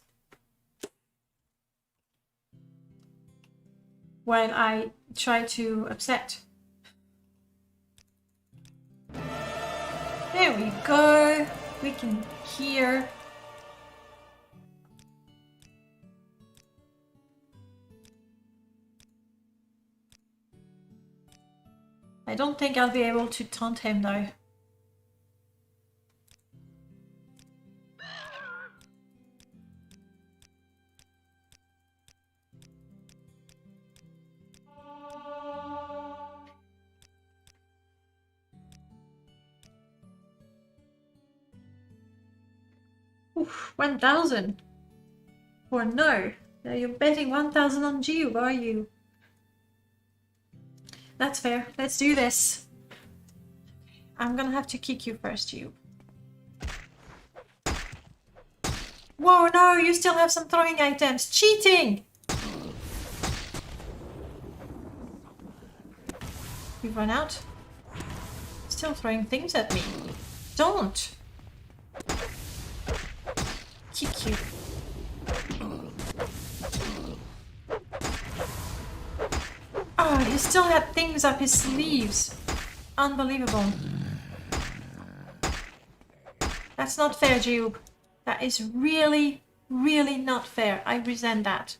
While I try to upset. There we go. We can hear. I don't think I'll be able to taunt him though. Oof, 1,000. Or no. Now you're betting 1,000 on Jiub, are you? That's fair. Let's do this. I'm gonna have to kick you first, Jiub. Whoa, no, you still have some throwing items. Cheating! You've run out. Still throwing things at me. Don't! Kick you. Oh, he still had things up his sleeves. Unbelievable. That's not fair, Jiub. That is really, really not fair. I resent that.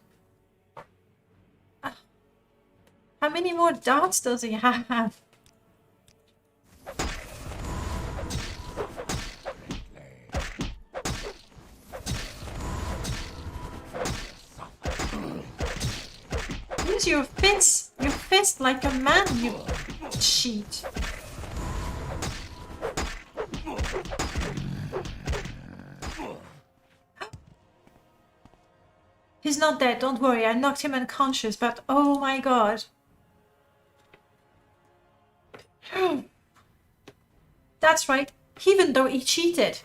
How many more darts does he have? Use your fist. Your fist like a man, you cheat. He's not dead, don't worry. I knocked him unconscious, but oh my god. That's right. Even though he cheated.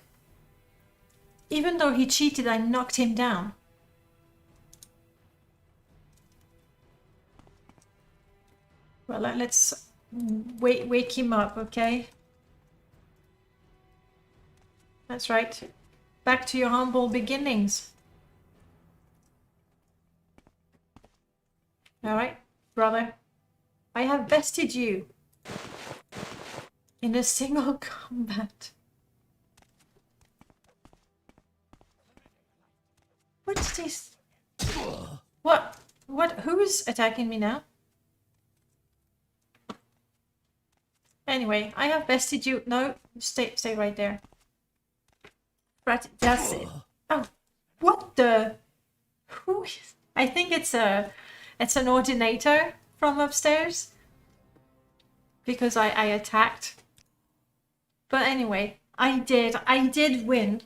Even though he cheated, I knocked him down. Well, let's wake him up, okay? That's right. Back to your humble beginnings. Alright, brother. I have bested you in a single combat. What's this? What? What? Who's attacking me now? Anyway, I have bested you. No, stay right there. Right, that's it. Oh, what the? Who is? I think it's an ordinator from upstairs because I attacked. But anyway, I did win.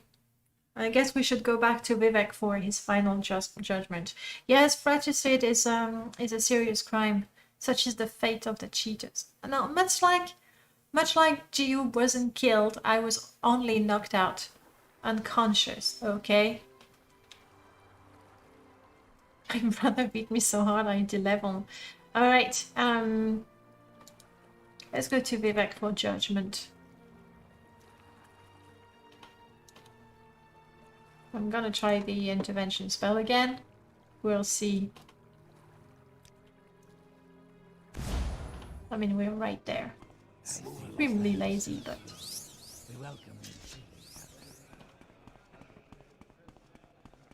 I guess we should go back to Vivek for his final judgment. Yes, fratricide is a serious crime, such is the fate of the cheaters. Now, much like Jiub wasn't killed, I was only knocked out, unconscious. Okay. My brother beat me so hard I did level. All right. Let's go to Vivek for judgment. I'm gonna try the intervention spell again. We'll see. I mean, we're right there. Extremely lazy, but... We welcome you freely.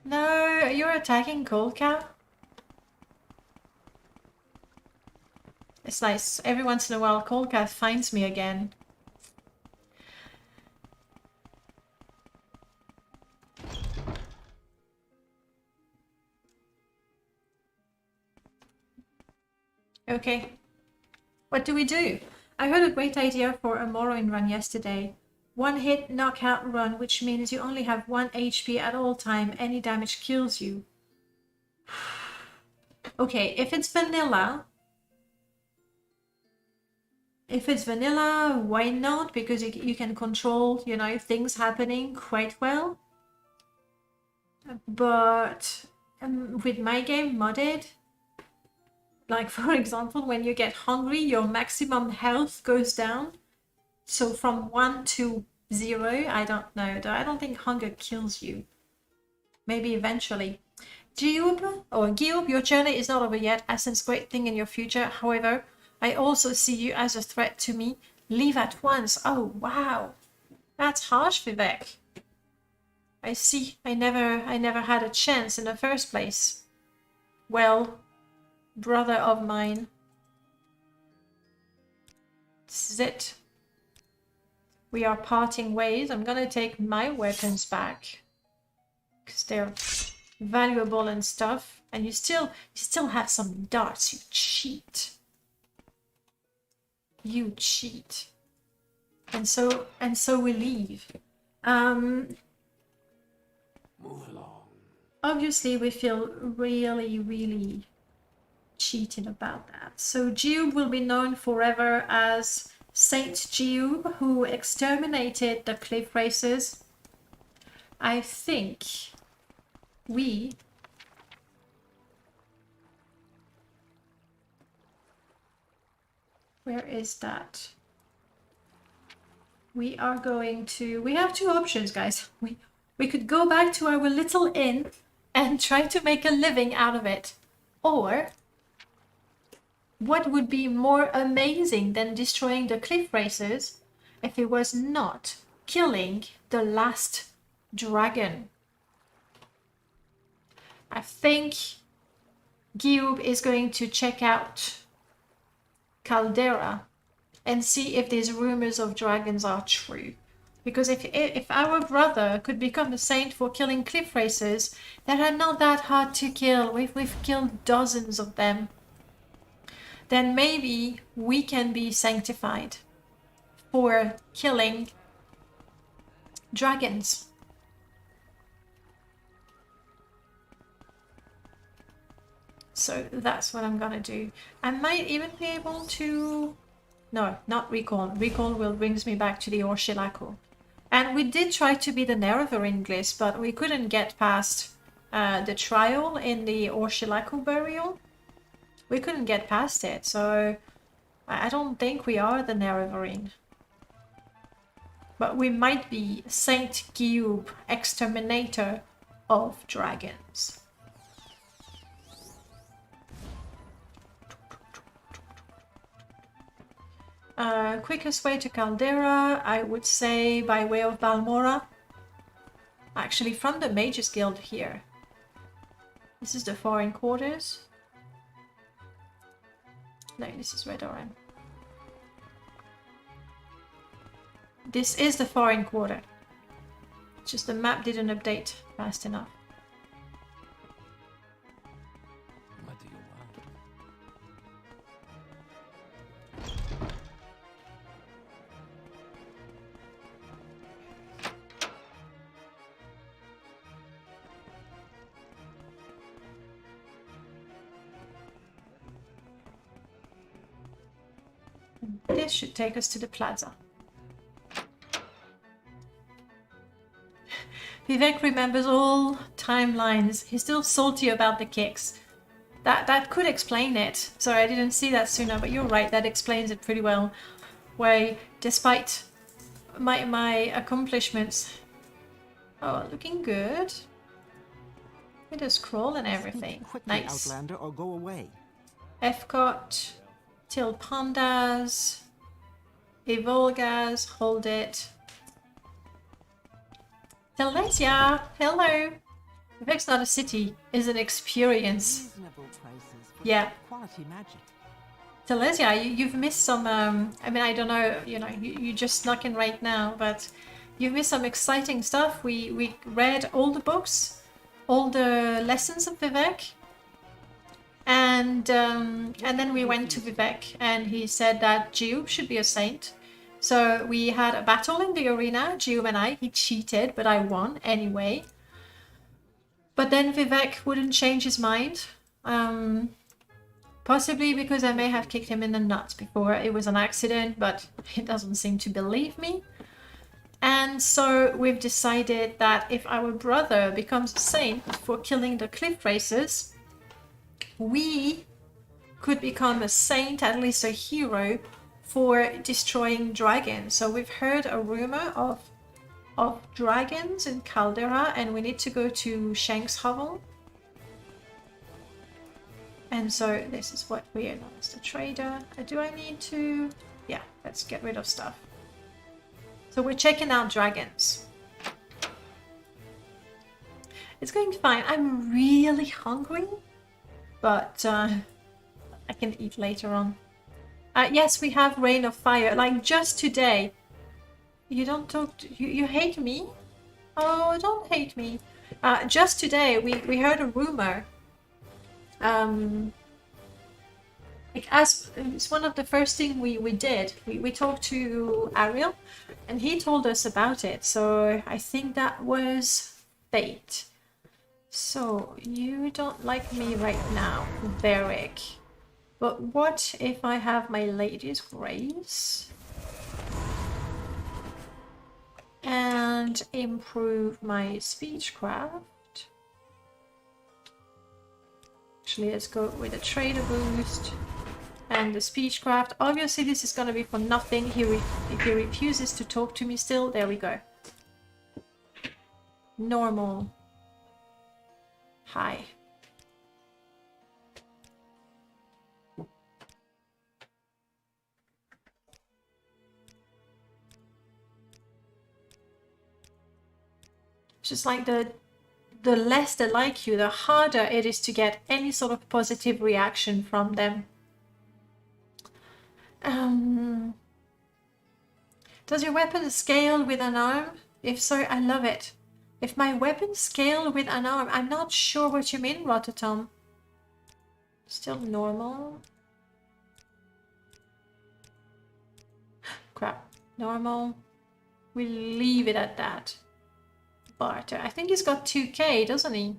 No, you're attacking Cold Cow? It's nice. Every once in a while, Cold Cow finds me again. Okay. What do we do? I heard a great idea for a Morrowind run yesterday. One hit knockout run, which means you only have 1 HP at all time. Any damage kills you. Okay, if it's vanilla... If it's vanilla, why not? Because you can control, you know, things happening quite well. But with my game modded... Like, for example, when you get hungry, your maximum health goes down. So from 1 to 0, I don't know. I don't think hunger kills you. Maybe eventually. Jiub, your journey is not over yet. I sense great thing in your future. However, I also see you as a threat to me. Leave at once. Oh, wow. That's harsh, Vivek. I see. I never had a chance in the first place. Well... brother of mine. This is it. We are parting ways. I'm gonna take my weapons back because they're valuable and stuff. And you still have some darts. You cheat. You cheat. And so we leave. Move along. Obviously, we feel really cheating about that. So Jiub will be known forever as Saint Jiub, who exterminated the cliff racers. I think we where is that? We are going to... We have two options, guys. We could go back to our little inn and try to make a living out of it. Or... what would be more amazing than destroying the cliff racers if it was not killing the last dragon? I think Jiub is going to check out Caldera and see if these rumors of dragons are true. Because if our brother could become a saint for killing cliff racers that are not that hard to kill, we've killed dozens of them, then maybe we can be sanctified for killing dragons. So that's what I'm gonna do. I might even be able to... No, not recall. Recall will brings me back to the Orshilako. And we did try to be the Nerevarine Gliss, but we couldn't get past the trial in the Orshilako burial. We couldn't get past it, so I don't think we are the Nerevarine. But we might be Saint Jiub, exterminator of dragons. Quickest way to Caldera, I would say by way of Balmora. Actually, from the Mages Guild here. This is the foreign quarters. No, this is Red Oran. This is the foreign quarter. Just the map didn't update fast enough. What do you want? This should take us to the plaza. Vivek remembers all timelines. He's still salty about the kicks. That could explain it. Sorry, I didn't see that sooner, but you're right. That explains it pretty well. Why, despite my accomplishments, oh, looking good. With a scroll and everything. Quickly, Nice. Outlander, or go away. Efcot, Till Pandas, Evolgas, hold it. Telesia, hello. Vivek's not a city, is an experience. Reasonable prices for Yeah. quality magic. Telesia, you've missed some, I mean, I don't know, you know, you just snuck in right now, but you've missed some exciting stuff. We read all the books, all the lessons of Vivek, and then we went to Vivek, and he said that Jiub should be a saint. So we had a battle in the arena, Jiub and I. He cheated, but I won anyway. But then Vivek wouldn't change his mind. Possibly because I may have kicked him in the nuts before. It was an accident, but he doesn't seem to believe me. And so we've decided that if our brother becomes a saint for killing the cliff racers, we could become a saint, at least a hero, for destroying dragons. So we've heard a rumor of dragons in Caldera, and we need to go to Shank's hovel. And so this is what we announced. The trader. Do I need to? Yeah, let's get rid of stuff. So we're checking out dragons. It's going fine. I'm really hungry, but I can eat later on. Yes, we have Rain of Fire. Like just today. You don't talk to, you hate me? Oh, don't hate me. Just today we heard a rumor. Like as it's one of the first thing we did. We talked to Ariel, and he told us about it. So I think that was fate. So you don't like me right now, Varric. But what if I have my Lady's Grace and improve my speechcraft? Actually, let's go with a trader boost and the speechcraft. Obviously, this is going to be for nothing. If he refuses to talk to me still, there we go. Normal. Hi. Just like the less they like you, the harder it is to get any sort of positive reaction from them. Does your weapon scale with an arm? If so, I love it. If my weapon scale with an arm, I'm not sure what you mean, Rototom. Still normal. Crap. Normal. We'll leave it at that. Barter. I think he's got 2k, doesn't he?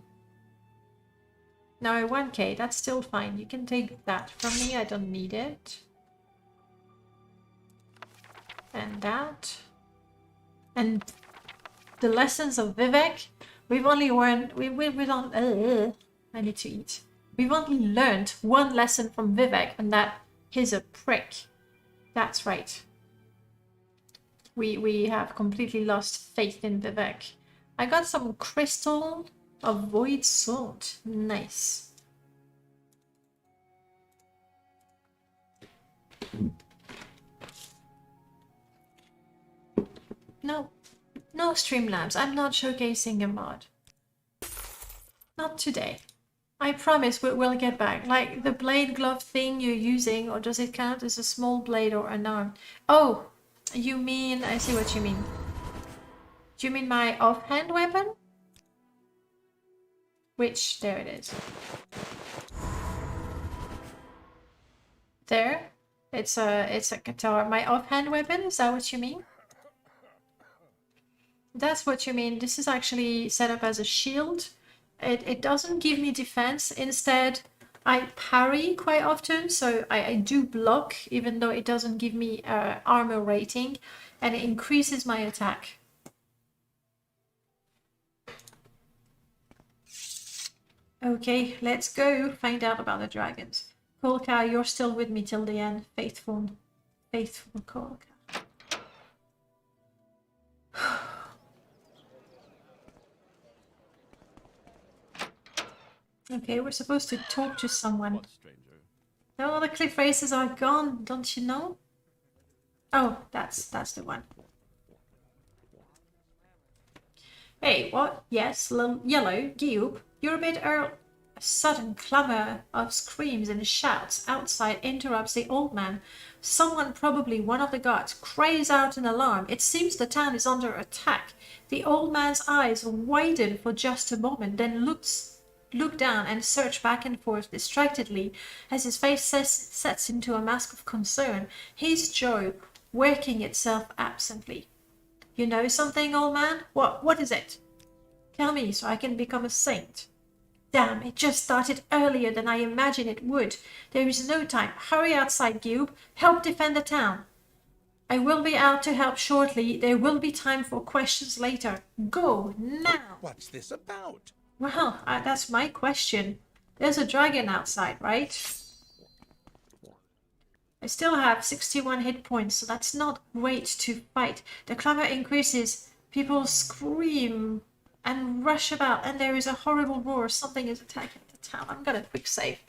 No, 1k. That's still fine. You can take that from me. I don't need it. And that. And the lessons of Vivek. We've only learned... We don't... I need to eat. We've only learned one lesson from Vivek, and that he's a prick. That's right. We have completely lost faith in Vivek. I got some crystal of void salt. Nice. No. No Streamlabs. I'm not showcasing a mod. Not today. I promise we'll get back. Like the blade glove thing you're using, or does it count as a small blade or an arm? Oh, you mean, I see what you mean. Do you mean my offhand weapon? Which, there it is. There. It's a guitar. My offhand weapon, is that what you mean? That's what you mean. This is actually set up as a shield. It doesn't give me defense. Instead, I parry quite often, so I do block, even though it doesn't give me armor rating, and it increases my attack. Okay, let's go find out about the dragons. Kolka, you're still with me till the end. Faithful Kolka. Okay, we're supposed to talk to someone. Oh, the cliff races are gone, don't you know? Oh, that's the one. Hey, what? Yes, little yellow, Jiub. You're a bit early. A sudden clamor of screams and shouts outside interrupts the old man. Someone, probably one of the guards, cries out in alarm. It seems the town is under attack. The old man's eyes widen for just a moment, then look down and search back and forth distractedly as his face sets into a mask of concern, his jaw working itself absently. You know something, old man? What is it? Tell me so I can become a saint. Damn, it just started earlier than I imagined it would. There is no time. Hurry outside, Jiub. Help defend the town. I will be out to help shortly. There will be time for questions later. Go, now! What's this about? Well, that's my question. There's a dragon outside, right? I still have 61 hit points, so that's not great to fight. The clamor increases. People scream and rush about, and there is a horrible roar. Something is attacking the town. I'm gonna quick save.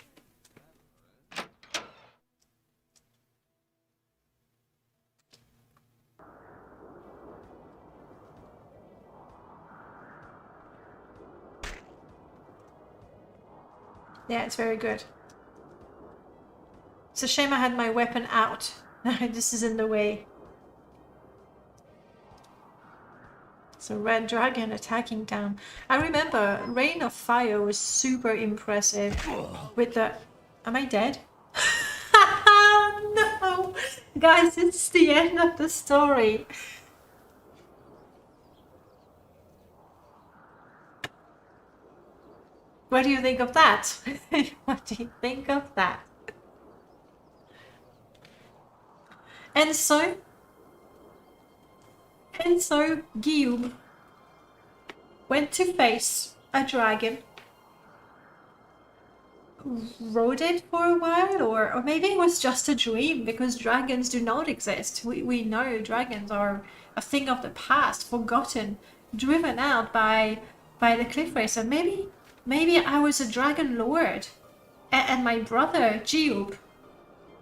Yeah, it's very good. It's a shame I had my weapon out. This is in the way. It's a red dragon attacking town. I remember Rain of Fire was super impressive with the... Am I dead? No! Guys, it's the end of the story. What do you think of that? What do you think of that? And so Jiub went to face a dragon, rode it for a while, or maybe it was just a dream, because dragons do not exist. We know dragons are a thing of the past, forgotten, driven out by the cliff racer. Maybe I was a dragon lord, and my brother Jiub.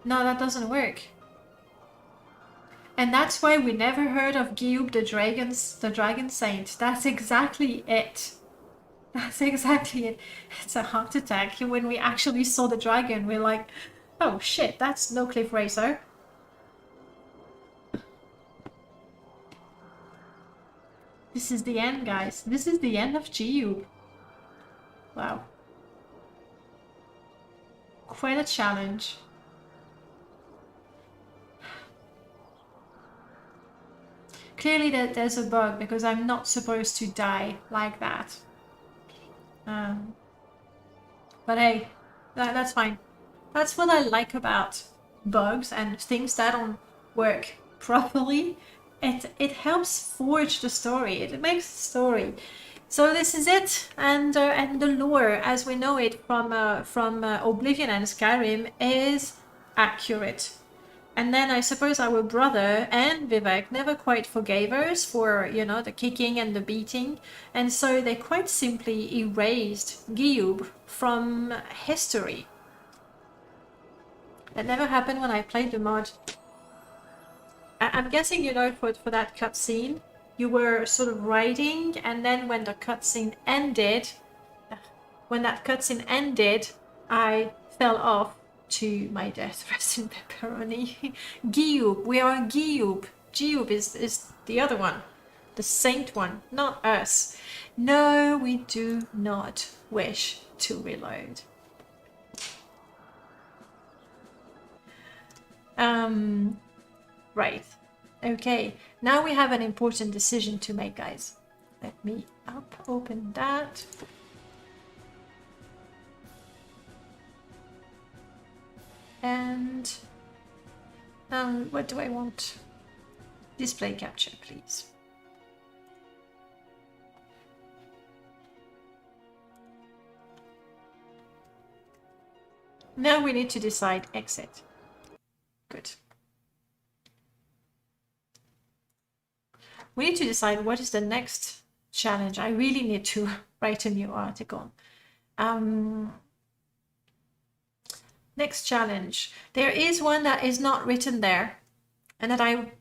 No, that doesn't work. And that's why we never heard of Jiub the dragon saint. That's exactly it. That's exactly it. It's a heart attack. When we actually saw the dragon, we're like, oh shit, that's no cliff racer. This is the end, guys. This is the end of Jiub. Wow. Quite a challenge. Clearly there's a bug, because I'm not supposed to die like that. But hey, that's fine. That's what I like about bugs and things that don't work properly. It helps forge the story. It makes the story. So this is it, and the lore as we know it from Oblivion and Skyrim is accurate. And then I suppose our brother and Vivek never quite forgave us for, you know, the kicking and the beating. And so they quite simply erased Jiub from history. That never happened when I played the mod. I'm guessing, you know, for that cutscene, you were sort of riding, and then when the cutscene ended, I fell off to my death. Rest in pepperoni. Jiub, we are Jiub. Jiub is the other one, the saint one, not us. No, we do not wish to reload. Right. Okay, now we have an important decision to make, guys. Let me open that. And what do I want? Display capture, please. Now we need to decide exit. Good. We need to decide what is the next challenge. I really need to write a new article. Next challenge. There is one that is not written there and that I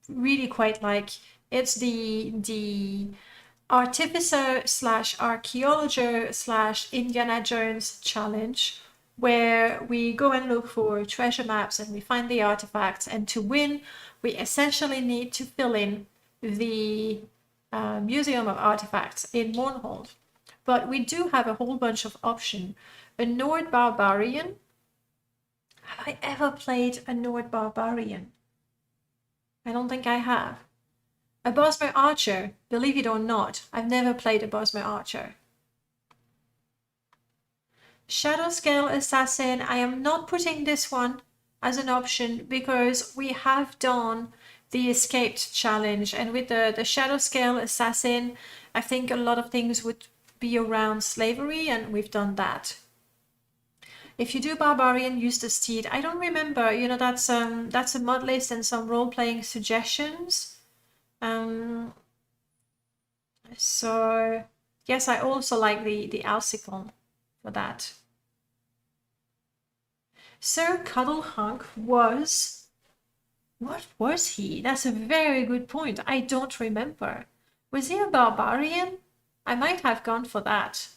really quite like. It's the artificer / archaeologist / Indiana Jones challenge, where we go and look for treasure maps and we find the artifacts, and to win we essentially need to fill in the Museum of Artifacts in Mournhold. But we do have a whole bunch of options. A Nord Barbarian. Have I ever played a Nord Barbarian? I don't think I have. A Bosmer Archer. Believe it or not, I've never played a Bosmer Archer. Shadow Scale Assassin. I am not putting this one as an option because we have done the Escaped challenge, and with the Shadow Scale Assassin, I think a lot of things would be around slavery, and we've done that. If you do Barbarian, use the Steed. I don't remember, you know, that's a mod list and some role-playing suggestions. So yes, I also like the Alcicon for that. Sir Cuddlehunk was... What was he? That's a very good point. I don't remember. Was he a barbarian? I might have gone for that.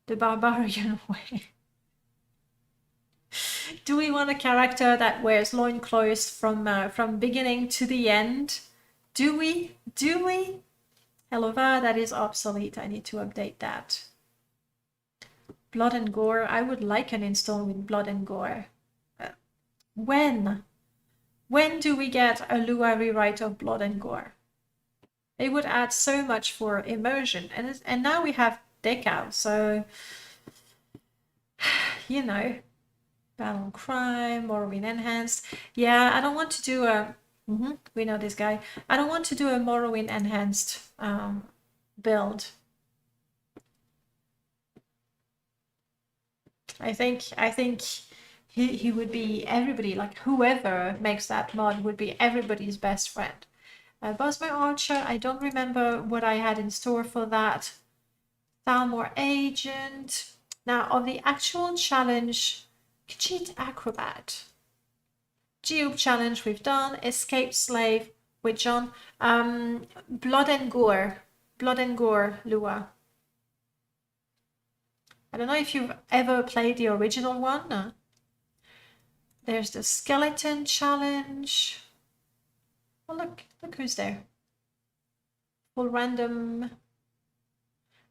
The barbarian way. Do we want a character that wears loincloths from beginning to the end? Do we? Do we? Helova, that is obsolete. I need to update that. Blood and Gore. I would like an install with Blood and Gore. When do we get a Lua rewrite of Blood and Gore? It would add so much for immersion, and now we have Decal, so you know, Battle Crime, Morrowind Enhanced. Yeah, I don't want to do a we know this guy. I don't want to do a Morrowind Enhanced build. I think he would be everybody, like whoever makes that mod would be everybody's best friend. Bosmer Archer, I don't remember what I had in store for that. Thalmor Agent. Now, of the actual challenge, Cheat Acrobat. Jiub challenge we've done. Escape Slave with John. Blood and Gore. Blood and Gore, Lua. I don't know if you've ever played the original one. There's the Skeleton challenge. Oh, look who's there. Full random.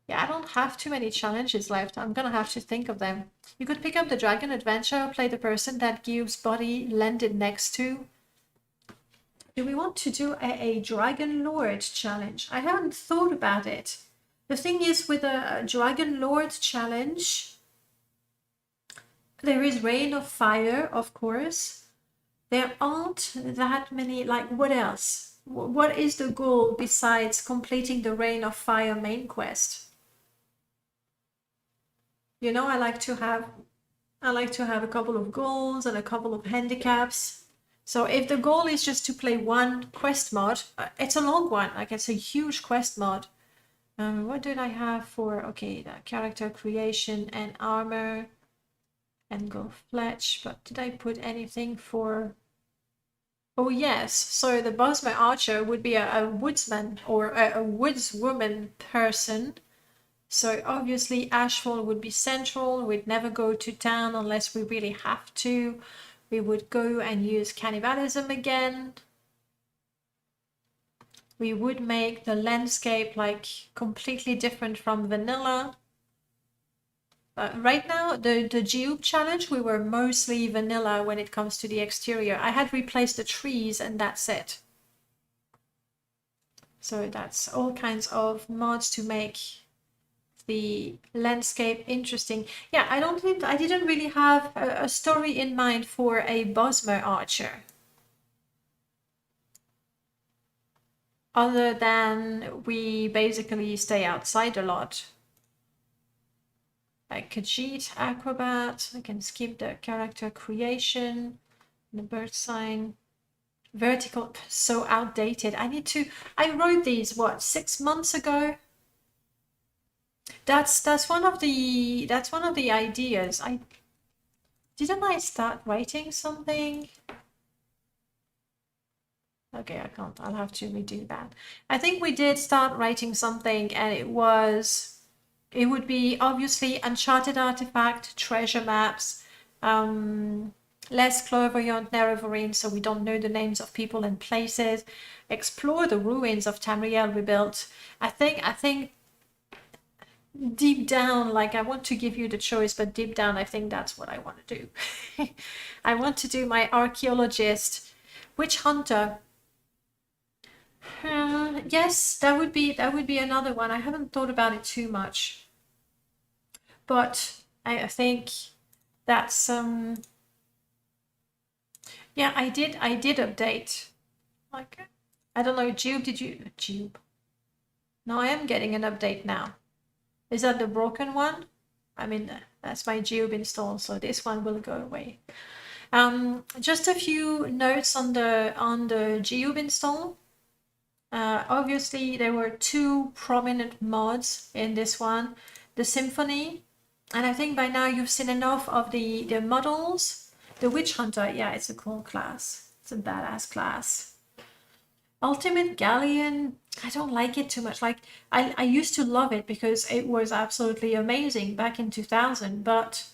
Yeah, I don't have too many challenges left. I'm gonna have to think of them. You could pick up the Dragon Adventure, play the person that Jiub's body landed next to. Do we want to do a Dragon Lord challenge? I haven't thought about it. The thing is, with a Dragon Lord challenge, there is Rain of Fire, of course. There aren't that many, like, what else? What is the goal besides completing the Rain of Fire main quest? You know, I like to have a couple of goals and a couple of handicaps. So if the goal is just to play one quest mod, it's a long one, like it's a huge quest mod. What did I have for, okay, the character creation and armor and go Fletch, but did I put anything for Oh yes, so the Bosmer Archer would be a woodsman or a woodswoman person. So obviously Ashfall would be central. We'd never go to town unless we really have to. We would go and use cannibalism again. We would make the landscape like completely different from vanilla. Right now, the Jiub challenge, we were mostly vanilla when it comes to the exterior. I had replaced the trees and that's it. So that's all kinds of mods to make the landscape interesting. Yeah, I didn't really have a story in mind for a Bosmer Archer. Other than we basically stay outside a lot. Like Khajiit, Acrobat, I can skip the character creation, the bird sign, vertical, so outdated. I wrote these, what, 6 months ago? That's one of the ideas. Didn't I start writing something? Okay, I can't. I'll have to redo that. I think we did start writing something, and it would be obviously Uncharted Artifact, treasure maps, less clairvoyant Nerevarine, so we don't know the names of people and places. Explore the ruins of Tamriel rebuilt. I think deep down, like I want to give you the choice, but deep down, I think that's what I want to do. I want to do my archaeologist, witch hunter. Yes, that would be another one. I haven't thought about it too much, but I think that's yeah, I did update. Like, I don't know, Jiub, did you Jiub? No, I am getting an update now. Is that the broken one? I mean, that's my Jiub install, so this one will go away. Just a few notes on the Jiub install. Obviously, there were 2 prominent mods in this one, the Symphony, and I think by now you've seen enough of the models. The Witch Hunter, yeah, it's a cool class. It's a badass class. Ultimate Galleon, I don't like it too much. Like, I used to love it because it was absolutely amazing back in 2000, but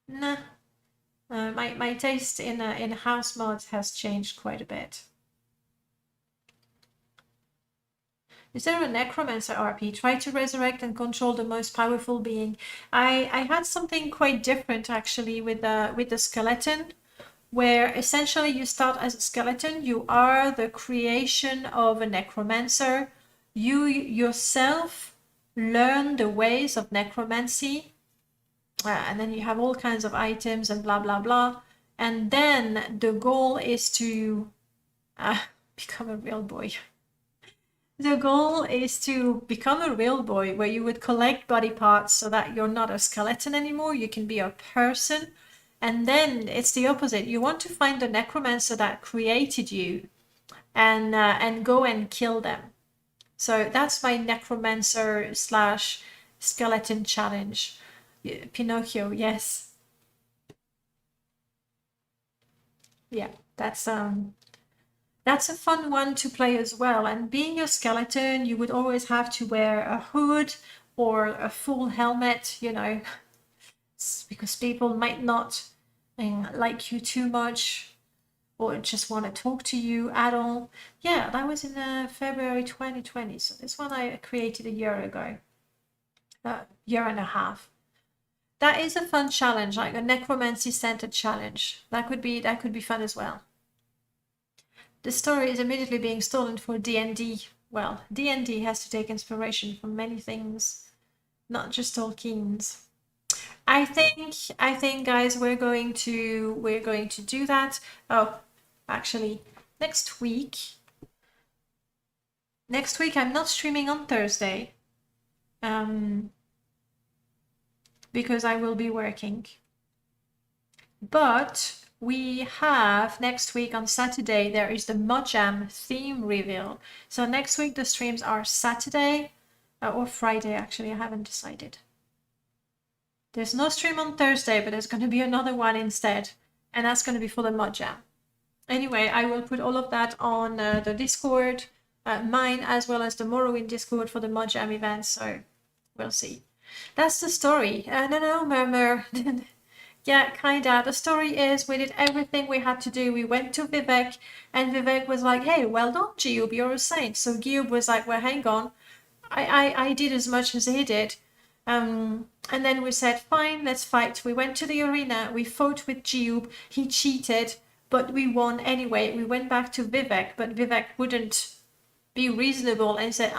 nah. My taste in house mods has changed quite a bit. Is there a necromancer RP? Try to resurrect and control the most powerful being. I had something quite different actually with the skeleton, where essentially you start as a skeleton. You are the creation of a necromancer. You yourself learn the ways of necromancy, and then you have all kinds of items and blah blah blah. And then the goal is to become a real boy. The goal is to become a real boy where you would collect body parts so that you're not a skeleton anymore. You can be a person. And then it's the opposite. You want to find the necromancer that created you and go and kill them. So that's my necromancer / skeleton challenge. Pinocchio, yes. Yeah, that's a fun one to play as well. And being a skeleton, you would always have to wear a hood or a full helmet, you know, because people might not like you too much or just want to talk to you at all. Yeah, that was in February 2020. So this one I created a year ago, year and a half. That is a fun challenge, like a necromancy centered challenge. That could be fun as well. The story is immediately being stolen for D&D. Well, D&D has to take inspiration from many things, not just Tolkien's. I think, guys, we're going to do that. Oh, actually, next week I'm not streaming on Thursday, because I will be working. But we have next week on Saturday, there is the Mojam theme reveal. So next week the streams are Saturday or Friday, actually, I haven't decided. There's no stream on Thursday, but there's going to be another one instead, and that's going to be for the Mojam. Anyway, I will put all of that on the Discord, mine as well as the Morrowind Discord for the Mod Jam event, so we'll see. That's the story. No, Murmur. Yeah, kinda. The story is we did everything we had to do. We went to Vivek, and Vivek was like, hey, well done, Jiub, you're a saint. So Jiub was like, well, hang on. I did as much as he did. And then we said, fine, let's fight. We went to the arena, we fought with Jiub, he cheated, but we won anyway. We went back to Vivek, but Vivek wouldn't be reasonable and said,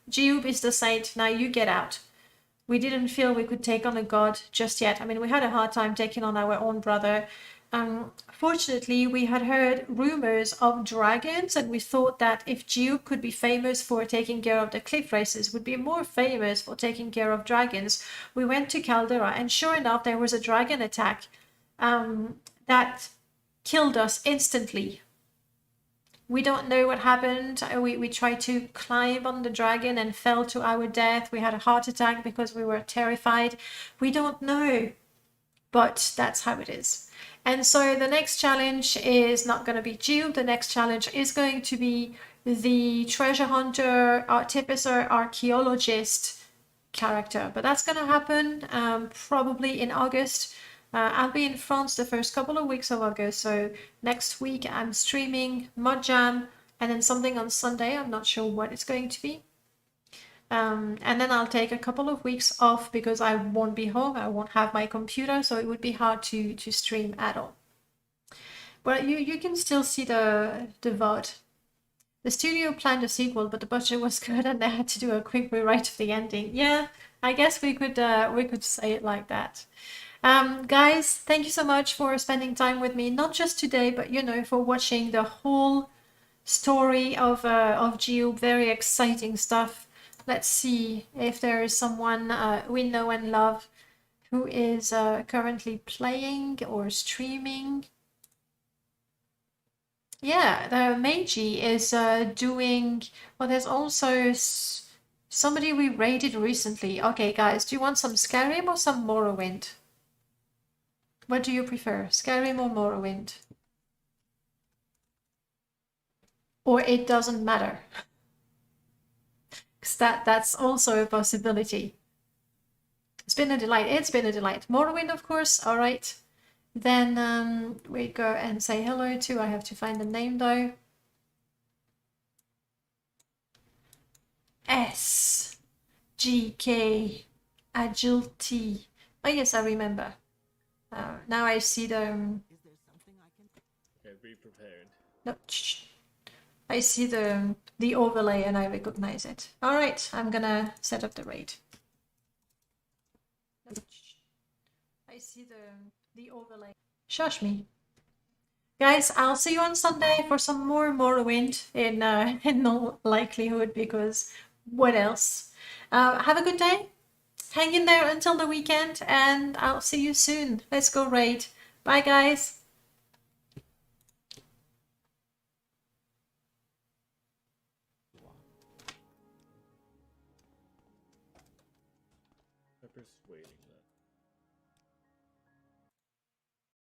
Jiub is the saint, now you get out. We didn't feel we could take on a god just yet. I mean, we had a hard time taking on our own brother. Fortunately, we had heard rumors of dragons, and we thought that if Jiub could be famous for taking care of the cliff races, would be more famous for taking care of dragons. We went to Caldera, and sure enough, there was a dragon attack that killed us instantly. We don't know what happened. We tried to climb on the dragon and fell to our death. We had a heart attack because we were terrified. We don't know, but that's how it is. And so the next challenge is not going to be Jiub. The next challenge is going to be the treasure hunter, artificer, archaeologist character. But that's going to happen probably in August. I'll be in France the first couple of weeks of August, so next week I'm streaming Mod Jam and then something on Sunday. I'm not sure what it's going to be. And then I'll take a couple of weeks off because I won't be home. I won't have my computer, so it would be hard to stream at all. But you can still see the VOD. The studio planned a sequel, but the budget was good and they had to do a quick rewrite of the ending. Yeah, I guess we could say it like that. Guys, thank you so much for spending time with me, not just today, but you know, for watching the whole story of Jiub. Very exciting stuff. Let's see if there is someone we know and love who is currently playing or streaming. Yeah, the Meiji is doing, well, there's also somebody we raided recently. Okay, guys, do you want some Skyrim or some Morrowind? What do you prefer, Skyrim or Morrowind? Or it doesn't matter? Because that's also a possibility. It's been a delight. It's been a delight. Morrowind, of course. All right. Then we go and say hello to, I have to find the name though. SGK Agility. Oh yes, I remember. Now I see the... Yeah, be prepared. No, I see the overlay and I recognize it. All right, I'm gonna set up the raid. I see the overlay. Shush me. Guys, I'll see you on Sunday for some more Morrowind in no likelihood, because what else? Have a good day. Hang in there until the weekend, and I'll see you soon. Let's go raid. Bye, guys. I'm persuading that.